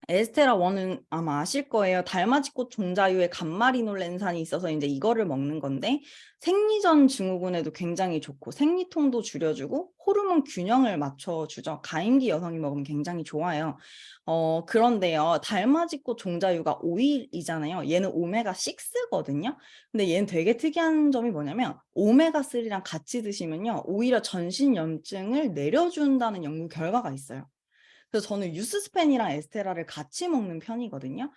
에스테라 1은 아마 아실 거예요. 달맞이꽃 종자유에 감마리놀렌산이 있어서 이제 이거를 먹는 건데 생리전 증후군에도 굉장히 좋고 생리통도 줄여주고 호르몬 균형을 맞춰주죠. 가임기 여성이 먹으면 굉장히 좋아요. 그런데요, 달맞이꽃 종자유가 오일이잖아요. 얘는 오메가6거든요. 근데 얘는 되게 특이한 점이 뭐냐면 오메가3랑 같이 드시면요, 오히려 전신염증을 내려준다는 연구 결과가 있어요. 그래서 저는 유스스펜이랑 에스테라를 같이 먹는 편이거든요.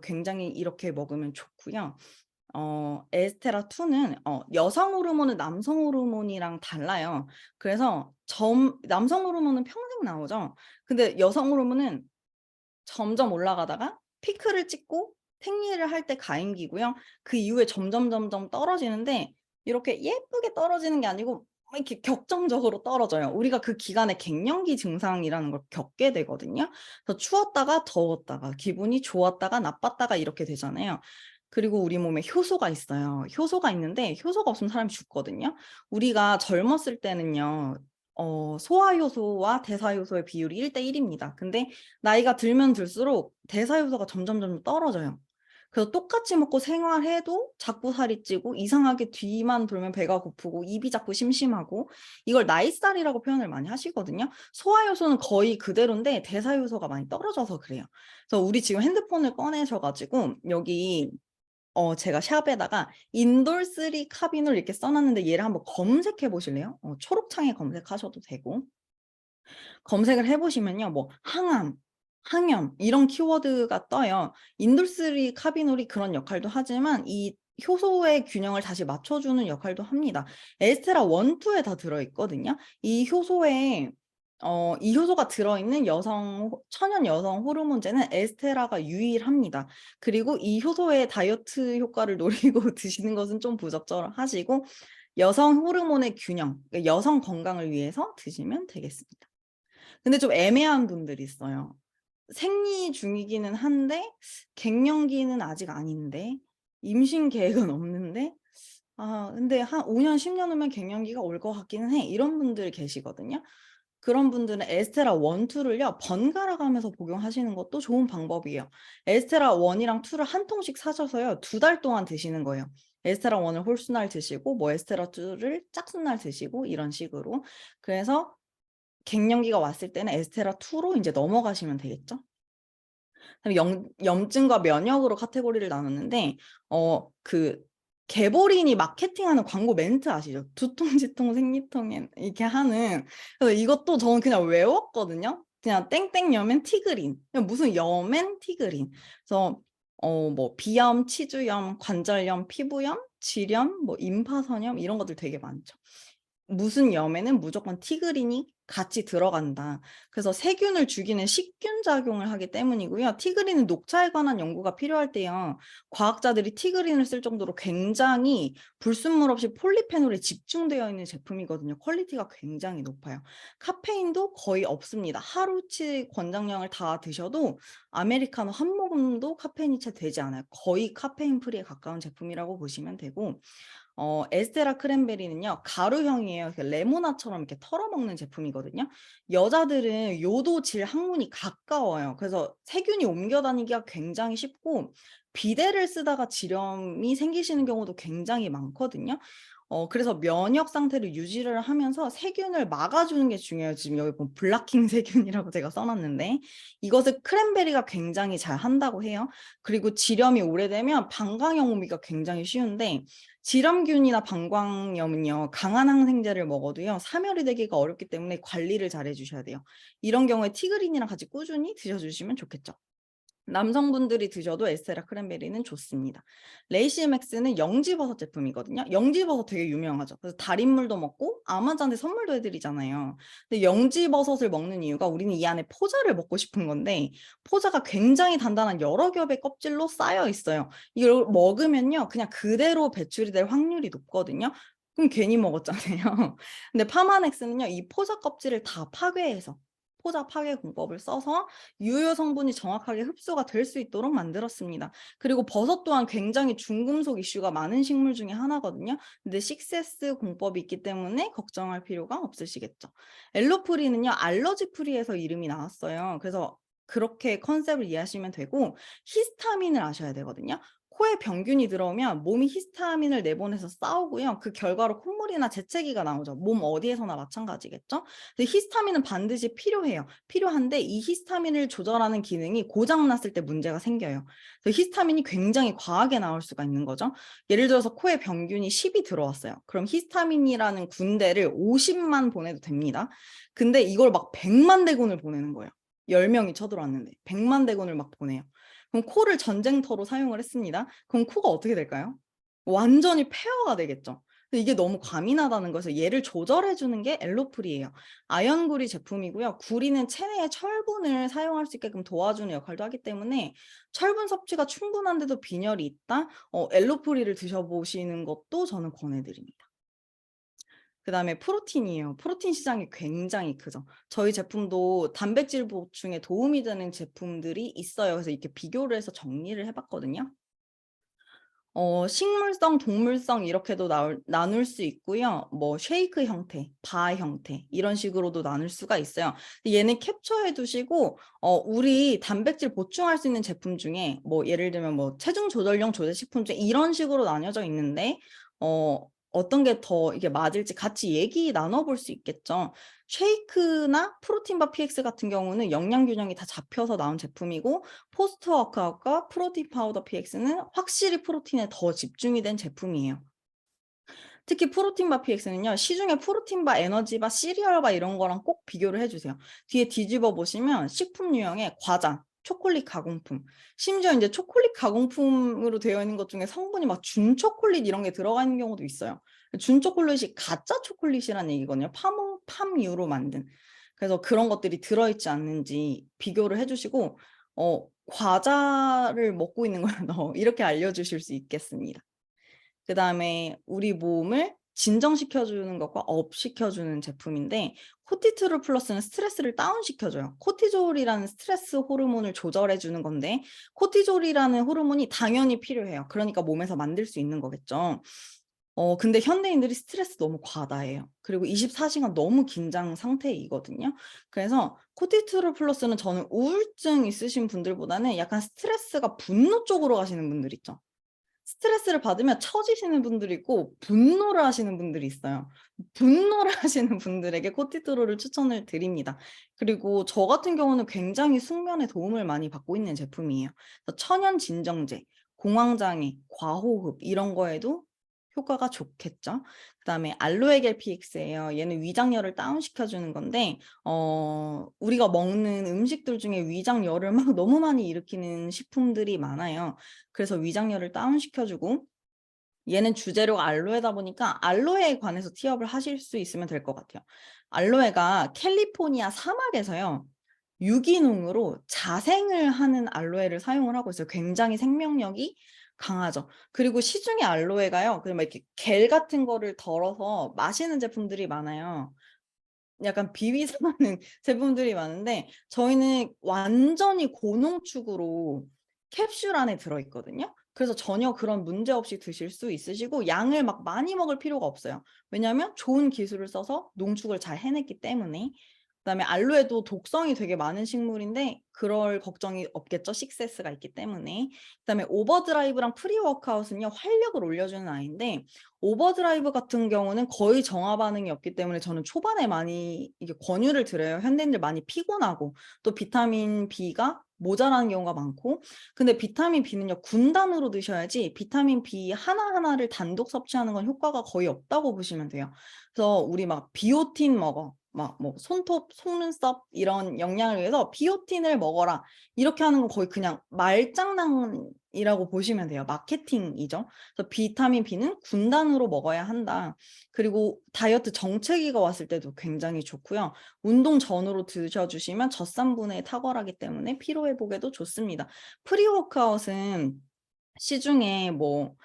굉장히 이렇게 먹으면 좋고요. 에스테라 2는 여성 호르몬은 남성 호르몬이랑 달라요. 그래서 남성 호르몬은 평생 나오죠. 근데 여성 호르몬은 점점 올라가다가 피크를 찍고 생리를 할 때 가임기고요. 그 이후에 점점 떨어지는데 이렇게 예쁘게 떨어지는 게 아니고 이렇게 격정적으로 떨어져요. 우리가 그 기간에 갱년기 증상이라는 걸 겪게 되거든요. 그래서 추웠다가 더웠다가 기분이 좋았다가 나빴다가 이렇게 되잖아요. 그리고 우리 몸에 효소가 있어요. 효소가 있는데 효소가 없으면 사람이 죽거든요. 우리가 젊었을 때는요, 소화효소와 대사효소의 비율이 1대1입니다. 근데 나이가 들면 들수록 대사효소가 점점 떨어져요. 그래서 똑같이 먹고 생활해도 자꾸 살이 찌고 이상하게 뒤만 돌면 배가 고프고 입이 자꾸 심심하고 이걸 나이살이라고 표현을 많이 하시거든요. 소화효소는 거의 그대로인데 대사효소가 많이 떨어져서 그래요. 그래서 우리 지금 핸드폰을 꺼내셔가지고 여기 제가 샵에다가 인돌3 카비놀 이렇게 써놨는데 얘를 한번 검색해 보실래요? 초록창에 검색하셔도 되고 검색을 해보시면요, 뭐 항암, 항염 이런 키워드가 떠요. 인돌3 카비놀이 그런 역할도 하지만 이 효소의 균형을 다시 맞춰주는 역할도 합니다. 에스테라 1, 2에 다 들어있거든요. 이 효소가 들어있는 천연 여성 호르몬제는 에스테라가 유일합니다. 그리고 이 효소의 다이어트 효과를 노리고 드시는 것은 좀 부적절하시고 여성 호르몬의 균형, 그러니까 여성 건강을 위해서 드시면 되겠습니다. 근데 좀 애매한 분들이 있어요. 생리 중이기는 한데 갱년기는 아직 아닌데 임신 계획은 없는데 근데 한 5년, 10년 후면 갱년기가 올 것 같기는 해. 이런 분들 계시거든요. 그런 분들은 에스테라 1, 2를요, 번갈아 가면서 복용하시는 것도 좋은 방법이에요. 에스테라 1이랑 2를 한 통씩 사셔서요, 2달 동안 드시는 거예요. 에스테라 1을 홀수날 드시고, 뭐 에스테라 2를 짝수날 드시고, 이런 식으로. 그래서 갱년기가 왔을 때는 에스테라 2로 이제 넘어가시면 되겠죠. 그다음에 염증과 면역으로 카테고리를 나눴는데, 그 개보린이 마케팅하는 광고 멘트 아시죠? 두통지통 생리통엔 이렇게 하는. 그래서 이것도 저는 그냥 외웠거든요. 그냥 땡땡 여면 티그린. 그냥 무슨 여면 티그린. 그래서 뭐 비염, 치주염, 관절염, 피부염, 질염, 뭐 임파선염 이런 것들 되게 많죠. 무슨 염에는 무조건 티그린이 같이 들어간다. 그래서 세균을 죽이는 식균 작용을 하기 때문이고요. 티그린은 녹차에 관한 연구가 필요할 때요, 과학자들이 티그린을 쓸 정도로 굉장히 불순물 없이 폴리페놀에 집중되어 있는 제품이거든요. 퀄리티가 굉장히 높아요. 카페인도 거의 없습니다. 하루치 권장량을 다 드셔도 아메리카노 한 모금도 카페인이 채 되지 않아요. 거의 카페인 프리에 가까운 제품이라고 보시면 되고, 에스테라 크랜베리는요, 가루형이에요. 레모나처럼 이렇게 털어먹는 제품이거든요. 여자들은 요도 질 항문이 가까워요. 그래서 세균이 옮겨 다니기가 굉장히 쉽고, 비데를 쓰다가 질염이 생기시는 경우도 굉장히 많거든요. 그래서 면역 상태를 유지를 하면서 세균을 막아주는 게 중요해요. 지금 여기 보면 블라킹 세균이라고 제가 써놨는데, 이것을 크랜베리가 굉장히 잘 한다고 해요. 그리고 질염이 오래되면 방광염 오기가 굉장히 쉬운데, 질염균이나 방광염은요, 강한 항생제를 먹어도요, 사멸이 되기가 어렵기 때문에 관리를 잘 해주셔야 돼요. 이런 경우에 티그린이랑 같이 꾸준히 드셔주시면 좋겠죠. 남성분들이 드셔도 에스테라 크랜베리는 좋습니다. 레이시맥스는 영지버섯 제품이거든요. 영지버섯 되게 유명하죠. 그래서 달인물도 먹고 아마자한테 선물도 해드리잖아요. 근데 영지버섯을 먹는 이유가 우리는 이 안에 포자를 먹고 싶은 건데, 포자가 굉장히 단단한 여러 겹의 껍질로 쌓여 있어요. 이걸 먹으면요, 그냥 그대로 배출이 될 확률이 높거든요. 그럼 괜히 먹었잖아요. 근데 파마넥스는요, 이 포자 껍질을 다 파괴해서, 포자 파괴 공법을 써서 유효 성분이 정확하게 흡수가 될 수 있도록 만들었습니다. 그리고 버섯 또한 굉장히 중금속 이슈가 많은 식물 중에 하나거든요. 근데 6S 공법이 있기 때문에 걱정할 필요가 없으시겠죠. 엘로프리는요, 알러지 프리에서 이름이 나왔어요. 그래서 그렇게 컨셉을 이해하시면 되고, 히스타민을 아셔야 되거든요. 코에 병균이 들어오면 몸이 히스타민을 내보내서 싸우고요. 그 결과로 콧물이나 재채기가 나오죠. 몸 어디에서나 마찬가지겠죠. 근데 히스타민은 반드시 필요해요. 필요한데 이 히스타민을 조절하는 기능이 고장났을 때 문제가 생겨요. 그래서 히스타민이 굉장히 과하게 나올 수가 있는 거죠. 예를 들어서 코에 병균이 10이 들어왔어요. 그럼 히스타민이라는 군대를 50만 보내도 됩니다. 근데 이걸 막 100만 대군을 보내는 거예요. 10명이 쳐들어왔는데 100만 대군을 막 보내요. 그럼 코를 전쟁터로 사용을 했습니다. 그럼 코가 어떻게 될까요? 완전히 폐허가 되겠죠. 이게 너무 과민하다는 것을 얘를 조절해 주는 게 엘로프리예요. 아연구리 제품이고요. 구리는 체내에 철분을 사용할 수 있게끔 도와주는 역할도 하기 때문에 철분 섭취가 충분한데도 빈혈이 있다? 엘로프리를 드셔보시는 것도 저는 권해드립니다. 그 다음에 프로틴이에요. 프로틴 시장이 굉장히 크죠. 저희 제품도 단백질 보충에 도움이 되는 제품들이 있어요. 그래서 이렇게 비교를 해서 정리를 해봤거든요. 식물성, 동물성 이렇게도 나눌 수 있고요. 뭐 쉐이크 형태, 바 형태 이런 식으로도 나눌 수가 있어요. 얘는 캡처해 두시고 우리 단백질 보충할 수 있는 제품 중에 뭐 예를 들면 뭐 체중 조절용 조제식품 중에 이런 식으로 나뉘어져 있는데 어떤 게 더 이게 맞을지 같이 얘기 나눠볼 수 있겠죠. 쉐이크나 프로틴바 PX 같은 경우는 영양 균형이 다 잡혀서 나온 제품이고, 포스트워크아웃과 프로틴 파우더 PX는 확실히 프로틴에 더 집중이 된 제품이에요. 특히 프로틴바 PX는요, 시중에 프로틴바, 에너지바, 시리얼바 이런 거랑 꼭 비교를 해주세요. 뒤에 뒤집어 보시면 식품 유형의 과자, 초콜릿 가공품, 심지어 이제 초콜릿 가공품으로 되어 있는 것 중에 성분이 막 준초콜릿 이런 게 들어가 있는 경우도 있어요. 준초콜릿이 가짜 초콜릿이라는 얘기거든요. 팜유로 만든. 그래서 그런 것들이 들어있지 않는지 비교를 해주시고, 과자를 먹고 있는 거야, 너. 이렇게 알려주실 수 있겠습니다. 그 다음에 우리 몸을 진정시켜주는 것과 업시켜주는 제품인데, 코티트롤 플러스는 스트레스를 다운시켜줘요. 코티졸이라는 스트레스 호르몬을 조절해주는 건데, 코티졸이라는 호르몬이 당연히 필요해요. 그러니까 몸에서 만들 수 있는 거겠죠. 근데 현대인들이 스트레스 너무 과다해요. 그리고 24시간 너무 긴장 상태이거든요. 그래서 코티트롤 플러스는 저는 우울증 있으신 분들보다는 약간 스트레스가 분노 쪽으로 가시는 분들 있죠. 스트레스를 받으면 처지시는 분들이 있고 분노를 하시는 분들이 있어요. 분노를 하시는 분들에게 코티트롤을 추천을 드립니다. 그리고 저 같은 경우는 굉장히 숙면에 도움을 많이 받고 있는 제품이에요. 그래서 천연 진정제, 공황장애, 과호흡 이런 거에도 효과가 좋겠죠. 그다음에 알로에 겔 PX예요. 얘는 위장열을 다운시켜주는 건데 우리가 먹는 음식들 중에 위장열을 막 너무 많이 일으키는 식품들이 많아요. 그래서 위장열을 다운시켜주고 얘는 주재료가 알로에다 보니까 알로에에 관해서 티업을 하실 수 있으면 될 것 같아요. 알로에가 캘리포니아 사막에서요. 유기농으로 자생을 하는 알로에를 사용을 하고 있어요. 굉장히 생명력이 강하죠. 그리고 시중에 알로에가요. 그냥 막 이렇게 겔 같은 거를 덜어서 마시는 제품들이 많아요. 약간 비비상하는 제품들이 많은데 저희는 완전히 고농축으로 캡슐 안에 들어있거든요. 그래서 전혀 그런 문제 없이 드실 수 있으시고 양을 막 많이 먹을 필요가 없어요. 왜냐하면 좋은 기술을 써서 농축을 잘 해냈기 때문에. 그다음에 알로에도 독성이 되게 많은 식물인데 그럴 걱정이 없겠죠. 식세스가 있기 때문에. 그다음에 오버드라이브랑 프리워크아웃은요. 활력을 올려주는 아이인데 오버드라이브 같은 경우는 거의 정화 반응이 없기 때문에 저는 초반에 많이 이게 권유를 드려요. 현대인들 많이 피곤하고 또 비타민 B가 모자라는 경우가 많고 근데 비타민 B는요. 군단으로 드셔야지 비타민 B 하나하나를 단독 섭취하는 건 효과가 거의 없다고 보시면 돼요. 그래서 우리 막 비오틴 먹어. 막 뭐 손톱, 속눈썹 이런 영양을 위해서 비오틴을 먹어라. 이렇게 하는 건 거의 그냥 말장난이라고 보시면 돼요. 마케팅이죠. 그래서 비타민 B는 군단으로 먹어야 한다. 그리고 다이어트 정체기가 왔을 때도 굉장히 좋고요. 운동 전후로 드셔주시면 젖산분에 탁월하기 때문에 피로 회복에도 좋습니다. 프리워크아웃은 시중에 뭐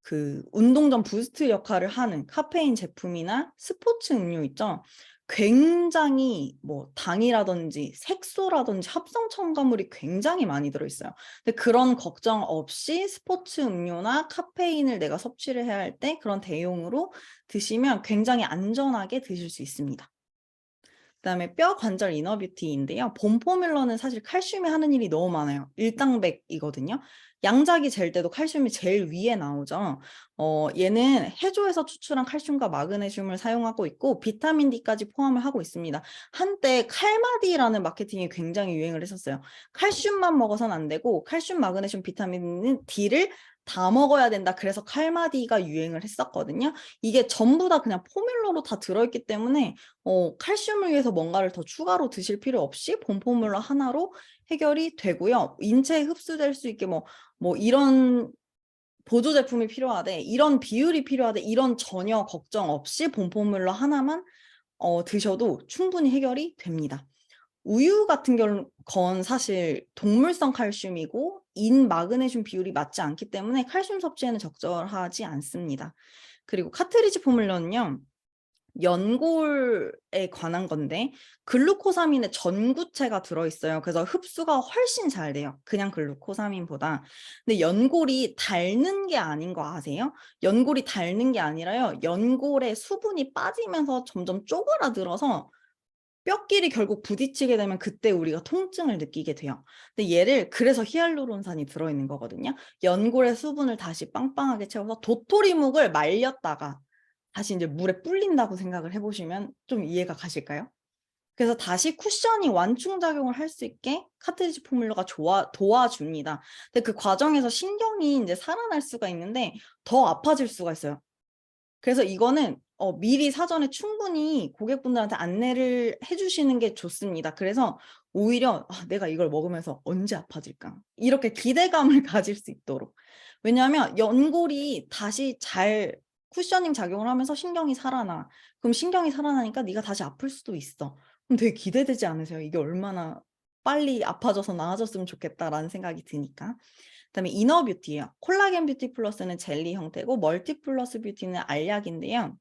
그 운동 전 부스트 역할을 하는 카페인 제품이나 스포츠 음료 있죠. 굉장히 뭐 당이라든지 색소라든지 합성 첨가물이 굉장히 많이 들어있어요. 근데 그런 걱정 없이 스포츠 음료나 카페인을 내가 섭취를 해야 할 때 그런 대용으로 드시면 굉장히 안전하게 드실 수 있습니다. 그다음에 뼈 관절 이너뷰티인데요. 봄포뮬러는 사실 칼슘이 하는 일이 너무 많아요. 일당백이거든요. 양자기 젤 때도 칼슘이 제일 위에 나오죠. 얘는 해조에서 추출한 칼슘과 마그네슘을 사용하고 있고 비타민 D까지 포함을 하고 있습니다. 한때 칼마디라는 마케팅이 굉장히 유행을 했었어요. 칼슘만 먹어서는 안 되고 칼슘, 마그네슘, 비타민 D를 다 먹어야 된다. 그래서 칼마디가 유행을 했었거든요. 이게 전부 다 그냥 포뮬러로 다 들어있기 때문에 칼슘을 위해서 뭔가를 더 추가로 드실 필요 없이 봄포뮬러 하나로 해결이 되고요. 인체에 흡수될 수 있게 뭐 이런 보조 제품이 필요하대, 이런 비율이 필요하대, 이런 전혀 걱정 없이 봄포뮬러 하나만 드셔도 충분히 해결이 됩니다. 우유 같은 건 사실 동물성 칼슘이고 인 마그네슘 비율이 맞지 않기 때문에 칼슘 섭취에는 적절하지 않습니다. 그리고 카트리지 포뮬러는요. 연골에 관한 건데 글루코사민의 전구체가 들어있어요. 그래서 흡수가 훨씬 잘 돼요. 그냥 글루코사민보다. 근데 연골이 닳는 게 아닌 거 아세요? 연골이 닳는 게 아니라요. 연골에 수분이 빠지면서 점점 쪼그라들어서 뼈끼리 결국 부딪히게 되면 그때 우리가 통증을 느끼게 돼요. 근데 얘를 그래서 히알루론산이 들어있는 거거든요. 연골의 수분을 다시 빵빵하게 채워서 도토리묵을 말렸다가 다시 이제 물에 불린다고 생각을 해보시면 좀 이해가 가실까요? 그래서 다시 쿠션이 완충작용을 할 수 있게 카트리지 포뮬러가 도와줍니다. 근데 그 과정에서 신경이 이제 살아날 수가 있는데 더 아파질 수가 있어요. 그래서 이거는 미리 사전에 충분히 고객분들한테 안내를 해주시는 게 좋습니다. 그래서 오히려 내가 이걸 먹으면서 언제 아파질까? 이렇게 기대감을 가질 수 있도록. 왜냐하면 연골이 다시 잘 쿠셔닝 작용을 하면서 신경이 살아나. 그럼 신경이 살아나니까 네가 다시 아플 수도 있어. 그럼 되게 기대되지 않으세요? 이게 얼마나 빨리 아파져서 나아졌으면 좋겠다라는 생각이 드니까. 그다음에 이너뷰티예요. 콜라겐 뷰티 플러스는 젤리 형태고 멀티 플러스 뷰티는 알약인데요.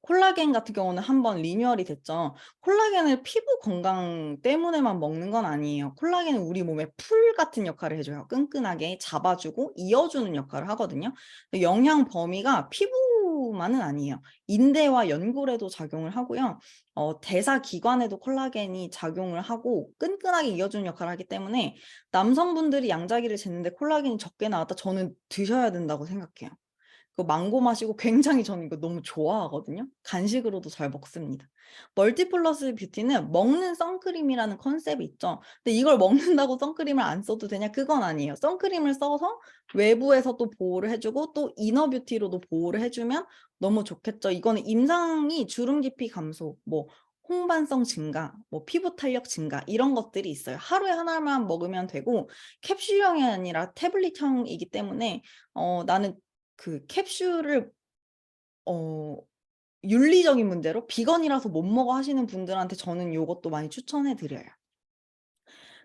콜라겐 같은 경우는 한번 리뉴얼이 됐죠. 콜라겐을 피부 건강 때문에만 먹는 건 아니에요. 콜라겐은 우리 몸에 풀 같은 역할을 해줘요. 끈끈하게 잡아주고 이어주는 역할을 하거든요. 영향 범위가 피부 콜라겐뿐만은 아니에요. 인대와 연골에도 작용을 하고요. 대사 기관에도 콜라겐이 작용을 하고 끈끈하게 이어주는 역할을 하기 때문에 남성분들이 양자기를 쟀는데 콜라겐이 적게 나왔다. 저는 드셔야 된다고 생각해요. 그 망고 마시고 굉장히 저는 이거 너무 좋아하거든요. 간식으로도 잘 먹습니다. 멀티플러스 뷰티는 먹는 선크림이라는 컨셉이 있죠. 근데 이걸 먹는다고 선크림을 안 써도 되냐? 그건 아니에요. 선크림을 써서 외부에서 또 보호를 해주고 또 이너 뷰티로도 보호를 해주면 너무 좋겠죠. 이거는 임상이 주름 깊이 감소, 뭐 홍반성 증가, 뭐 피부 탄력 증가 이런 것들이 있어요. 하루에 하나만 먹으면 되고 캡슐형이 아니라 태블릿형이기 때문에 나는 그 캡슐을 윤리적인 문제로 비건이라서 못 먹어 하시는 분들한테 저는 요것도 많이 추천해 드려요.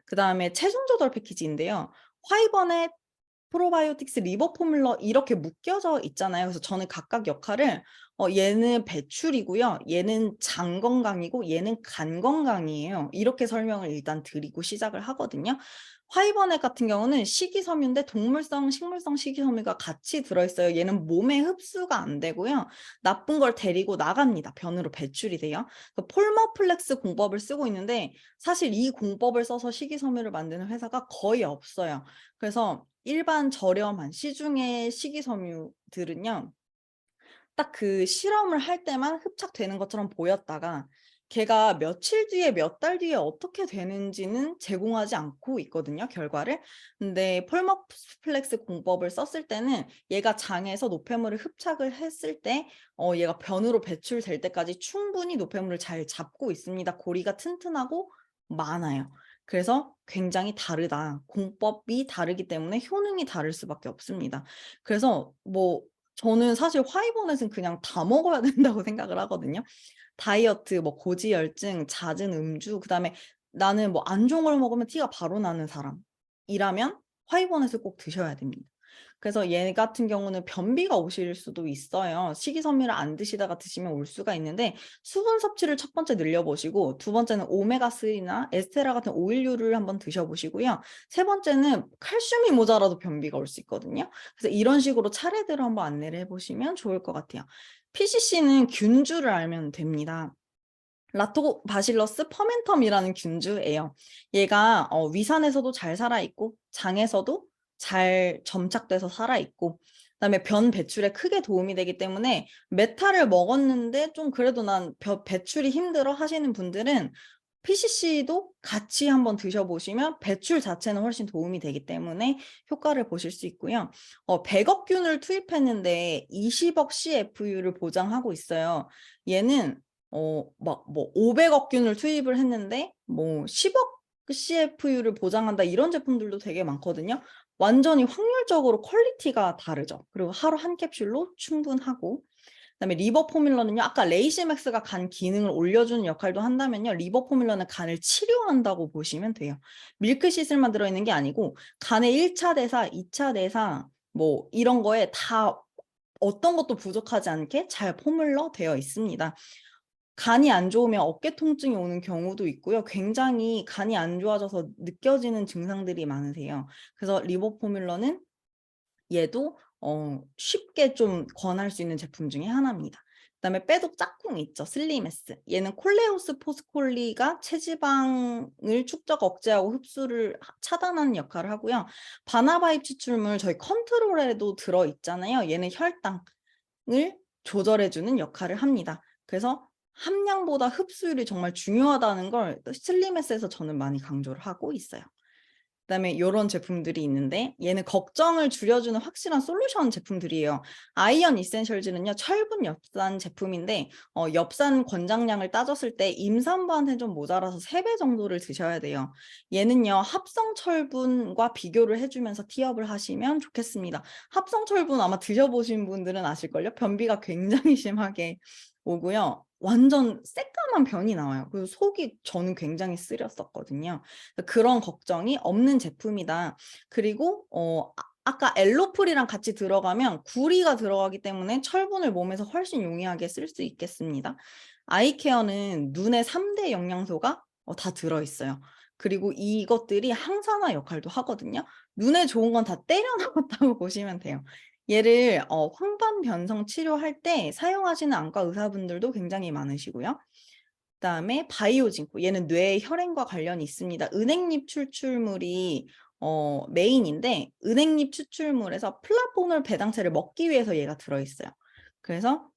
그 다음에 체중 조절 패키지인데요. 화이번의 프로바이오틱스 리버 포뮬러 이렇게 묶여져 있잖아요. 그래서 저는 각각 역할을 얘는 배출이고요. 얘는 장 건강이고 얘는 간 건강이에요. 이렇게 설명을 일단 드리고 시작을 하거든요. 화이번액 같은 경우는 식이섬유인데 동물성, 식물성 식이섬유가 같이 들어있어요. 얘는 몸에 흡수가 안 되고요. 나쁜 걸 데리고 나갑니다. 변으로 배출이 돼요. 폴머플렉스 공법을 쓰고 있는데 사실 이 공법을 써서 식이섬유를 만드는 회사가 거의 없어요. 그래서 일반 저렴한 시중의 식이섬유들은요. 딱 그 실험을 할 때만 흡착되는 것처럼 보였다가 걔가 며칠 뒤에 몇 달 뒤에 어떻게 되는지는 제공하지 않고 있거든요, 결과를. 근데 폴머플렉스 공법을 썼을 때는 얘가 장에서 노폐물을 흡착을 했을 때 얘가 변으로 배출될 때까지 충분히 노폐물을 잘 잡고 있습니다. 고리가 튼튼하고 많아요. 그래서 굉장히 다르다. 공법이 다르기 때문에 효능이 다를 수밖에 없습니다. 그래서 뭐 저는 사실 화이번넷은 그냥 다 먹어야 된다고 생각을 하거든요. 다이어트, 뭐 고지혈증, 잦은 음주, 그다음에 나는 뭐 안 좋은 걸 먹으면 티가 바로 나는 사람이라면 화이번넷을 꼭 드셔야 됩니다. 그래서 얘 같은 경우는 변비가 오실 수도 있어요. 식이섬유를 안 드시다가 드시면 올 수가 있는데 수분 섭취를 첫 번째 늘려보시고 두 번째는 오메가3나 에스테라 같은 오일류를 한번 드셔보시고요. 세 번째는 칼슘이 모자라도 변비가 올 수 있거든요. 그래서 이런 식으로 차례대로 한번 안내를 해보시면 좋을 것 같아요. PCC는 균주를 알면 됩니다. 라토바실러스 퍼멘텀이라는 균주예요. 얘가 위산에서도 잘 살아있고 장에서도 잘 점착돼서 살아있고 그다음에 변 배출에 크게 도움이 되기 때문에 메타를 먹었는데 좀 그래도 난 배출이 힘들어 하시는 분들은 PCC도 같이 한번 드셔보시면 배출 자체는 훨씬 도움이 되기 때문에 효과를 보실 수 있고요. 100억균을 투입했는데 20억 CFU를 보장하고 있어요. 얘는 막 뭐 500억균을 투입을 했는데 뭐 10억 CFU를 보장한다 이런 제품들도 되게 많거든요. 완전히 확률적으로 퀄리티가 다르죠. 그리고 하루 한 캡슐로 충분하고 그다음에 리버 포뮬러는요. 아까 레이시맥스가 간 기능을 올려주는 역할도 한다면요. 리버 포뮬러는 간을 치료한다고 보시면 돼요. 밀크시슬만 들어있는 게 아니고 간의 1차 대사, 2차 대사 뭐 이런 거에 다 어떤 것도 부족하지 않게 잘 포뮬러 되어 있습니다. 간이 안 좋으면 어깨 통증이 오는 경우도 있고요. 굉장히 간이 안 좋아져서 느껴지는 증상들이 많으세요. 그래서 리버 포뮬러는 얘도 쉽게 좀 권할 수 있는 제품 중에 하나입니다. 그다음에 빼독 짝꿍 있죠. 슬리메스. 얘는 콜레오스 포스콜리가 체지방을 축적 억제하고 흡수를 차단하는 역할을 하고요. 바나바입 추출물 저희 컨트롤에도 들어있잖아요. 얘는 혈당을 조절해주는 역할을 합니다. 그래서 함량보다 흡수율이 정말 중요하다는 걸 슬리메스에서 저는 많이 강조를 하고 있어요. 그다음에 이런 제품들이 있는데 얘는 걱정을 줄여주는 확실한 솔루션 제품들이에요. 아이언 이센셜즈는요. 철분 엽산 제품인데 엽산 권장량을 따졌을 때 임산부한테 좀 모자라서 3배 정도를 드셔야 돼요. 얘는요. 합성 철분과 비교를 해주면서 티업을 하시면 좋겠습니다. 합성 철분 아마 드셔보신 분들은 아실걸요. 변비가 굉장히 심하게 오고요. 완전 새까만 변이 나와요. 그래서 속이 저는 굉장히 쓰렸었거든요. 그런 걱정이 없는 제품이다. 그리고 아까 엘로플이랑 같이 들어가면 구리가 들어가기 때문에 철분을 몸에서 훨씬 용이하게 쓸 수 있겠습니다. 아이케어는 눈의 3대 영양소가 다 들어있어요. 그리고 이것들이 항산화 역할도 하거든요. 눈에 좋은 건 다 때려 넣었다고 보시면 돼요. 얘를 황반 변성 치료할 때 사용하시는 안과 의사분들도 굉장히 많으시고요. 그다음에 바이오진코, 얘는 뇌 혈행과 관련이 있습니다. 은행잎 추출물이 메인인데 은행잎 추출물에서 플라보놀 배당체를 먹기 위해서 얘가 들어있어요. 그래서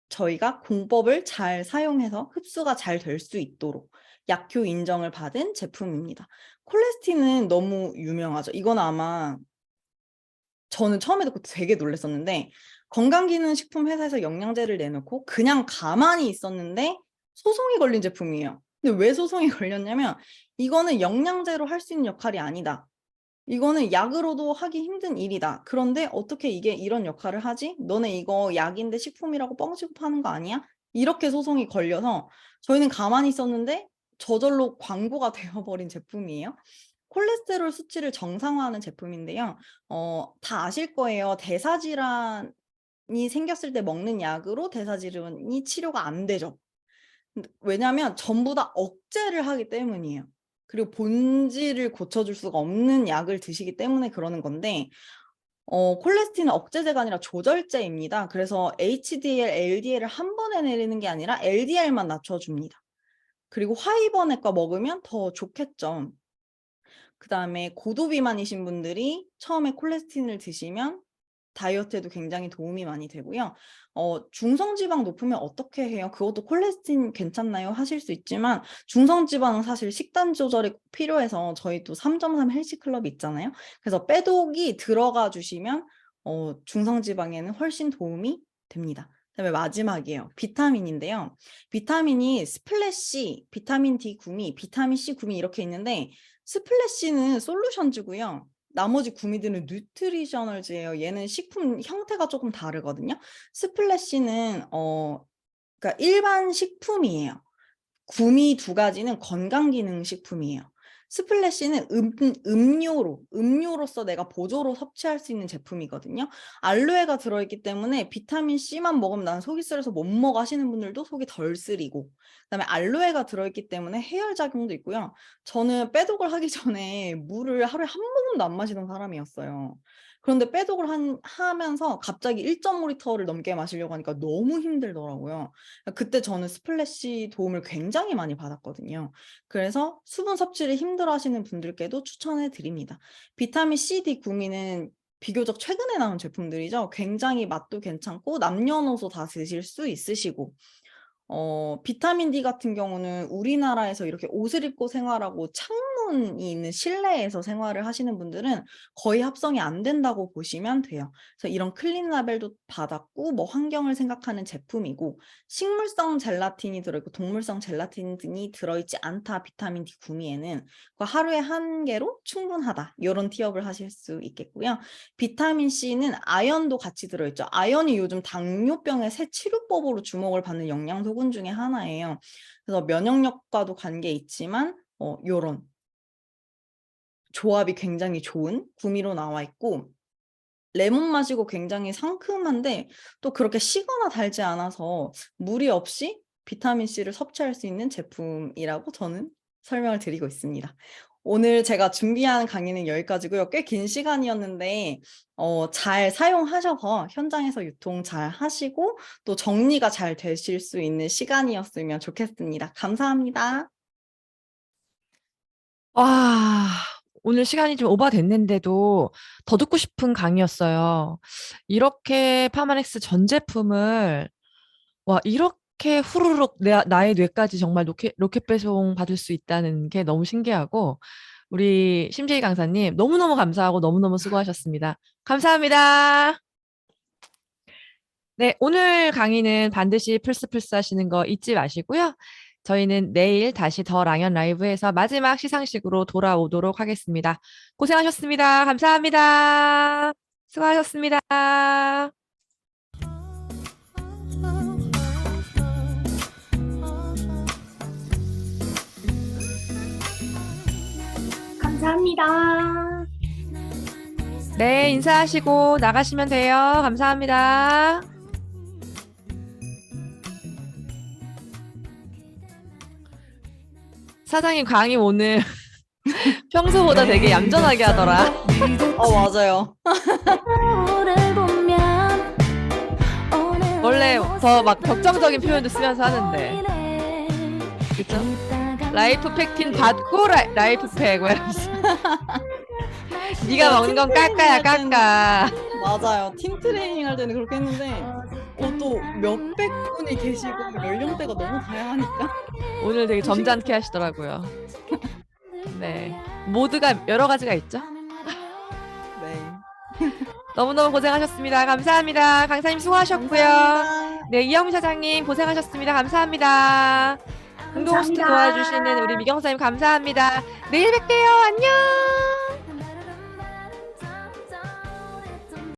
저희가 공법을 잘 사용해서 흡수가 잘 될 수 있도록 약효 인정을 받은 제품입니다. 콜레스틴은 너무 유명하죠. 이건 아마 저는 처음에 듣고 되게 놀랐었는데 건강기능식품 회사에서 영양제를 내놓고 그냥 가만히 있었는데 소송이 걸린 제품이에요. 근데 왜 소송이 걸렸냐면 이거는 영양제로 할 수 있는 역할이 아니다. 이거는 약으로도 하기 힘든 일이다. 그런데 어떻게 이게 이런 역할을 하지? 너네 이거 약인데 식품이라고 뻥치고 파는 거 아니야? 이렇게 소송이 걸려서 저희는 가만히 있었는데 저절로 광고가 되어버린 제품이에요. 콜레스테롤 수치를 정상화하는 제품인데요. 다 아실 거예요. 대사질환이 생겼을 때 먹는 약으로 대사질환이 치료가 안 되죠. 왜냐하면 전부 다 억제를 하기 때문이에요. 그리고 본질을 고쳐줄 수가 없는 약을 드시기 때문에 그러는 건데 콜레스테린은 억제제가 아니라 조절제입니다. 그래서 HDL, LDL을 한 번에 내리는 게 아니라 LDL만 낮춰줍니다. 그리고 하이버넷과 먹으면 더 좋겠죠. 그 다음에 고도 비만이신 분들이 처음에 콜레스테린을 드시면 다이어트에도 굉장히 도움이 많이 되고요. 중성지방 높으면 어떻게 해요? 그것도 콜레스테린 괜찮나요? 하실 수 있지만 중성지방은 사실 식단 조절이 꼭 필요해서 저희 또 3.3 헬시클럽이 있잖아요. 그래서 빼독이 들어가 주시면 중성지방에는 훨씬 도움이 됩니다. 그다음에 마지막이에요. 비타민인데요. 비타민이 스플래시, 비타민 D 구미, 비타민 C 구미 이렇게 있는데 스플래시는 솔루션즈고요. 나머지 구미들은 뉴트리셔널즈예요. 얘는 식품 형태가 조금 다르거든요. 스플래시는 그러니까 일반 식품이에요. 구미 두 가지는 건강기능식품이에요. 스플래시는 음료로서 내가 보조로 섭취할 수 있는 제품이거든요. 알로에가 들어있기 때문에 비타민 C만 먹으면 난 속이 쓰려서 못 먹어 하시는 분들도 속이 덜 쓰리고, 그다음에 알로에가 들어있기 때문에 해열 작용도 있고요. 저는 빼독을 하기 전에 물을 하루에 한 모금도 안 마시던 사람이었어요. 그런데 빼독을 하면서 갑자기 1.5리터를 넘게 마시려고 하니까 너무 힘들더라고요. 그때 저는 스플래시 도움을 굉장히 많이 받았거든요. 그래서 수분 섭취를 힘들어 하시는 분들께도 추천해 드립니다. 비타민 C, D 구미는 비교적 최근에 나온 제품들이죠. 굉장히 맛도 괜찮고 남녀노소 다 드실 수 있으시고, 비타민 D 같은 경우는 우리나라에서 이렇게 옷을 입고 생활하고 창문이 있는 실내에서 생활을 하시는 분들은 거의 합성이 안 된다고 보시면 돼요. 그래서 이런 클린 라벨도 받았고 뭐 환경을 생각하는 제품이고, 식물성 젤라틴이 들어있고 동물성 젤라틴이 들어있지 않다 비타민 D 구미에는 하루에 한 개로 충분하다, 이런 티업을 하실 수 있겠고요. 비타민 C는 아연도 같이 들어있죠. 아연이 요즘 당뇨병의 새 치료법으로 주목을 받는 영양소 중에 하나예요. 그래서 면역력과도 관계 있지만 요런 조합이 굉장히 좋은 구미로 나와 있고, 레몬 맛이고 굉장히 상큼한데 또 그렇게 시거나 달지 않아서 무리 없이 비타민C를 섭취할 수 있는 제품이라고 저는 설명을 드리고 있습니다. 오늘 제가 준비한 강의는 여기까지고요. 꽤 긴 시간이었는데 잘 사용하셔서 현장에서 유통 잘 하시고 또 정리가 잘 되실 수 있는 시간이었으면 좋겠습니다. 감사합니다. 와, 오늘 시간이 좀 오버됐는데도 더 듣고 싶은 강의였어요. 이렇게 파마넥스 전 제품을, 이렇게 후루룩 나의 뇌까지 정말 로켓 배송 받을 수 있다는 게 너무 신기하고, 우리 심재희 강사님 너무너무 감사하고 너무너무 수고하셨습니다. 감사합니다. 네, 오늘 강의는 반드시 플스 하시는 거 잊지 마시고요. 저희는 내일 다시 더 랑연 라이브에서 마지막 시상식으로 돌아오도록 하겠습니다. 고생하셨습니다. 감사합니다. 수고하셨습니다. 감사합니다. 네, 인사하시고 나가시면 돼요. 감사합니다. 사장님 강의 오늘 평소보다 되게 얌전하게 하더라. 맞아요. 원래 더 막 격정적인 표현도 쓰면서 하는데. 그쵸? 라이프 팩틴 받고 라이프 팩 뭐 이러면서. 네가 먹는 건 까까야 까까. 맞아요. 팀 트레이닝 할 때는 그렇게 했는데 또 몇백 분이 계시고 연령대가 너무 다양하니까 오늘 되게 점잖게 하시더라고요. 네, 모드가 여러 가지가 있죠. 네. 너무너무 고생하셨습니다. 감사합니다. 강사님 수고하셨고요. 감사합니다. 네, 이영미 사장님 고생하셨습니다. 감사합니다. 공동 호스트 감사합니다. 도와주시는 우리 미경사님 감사합니다. 내일 뵐게요. 안녕.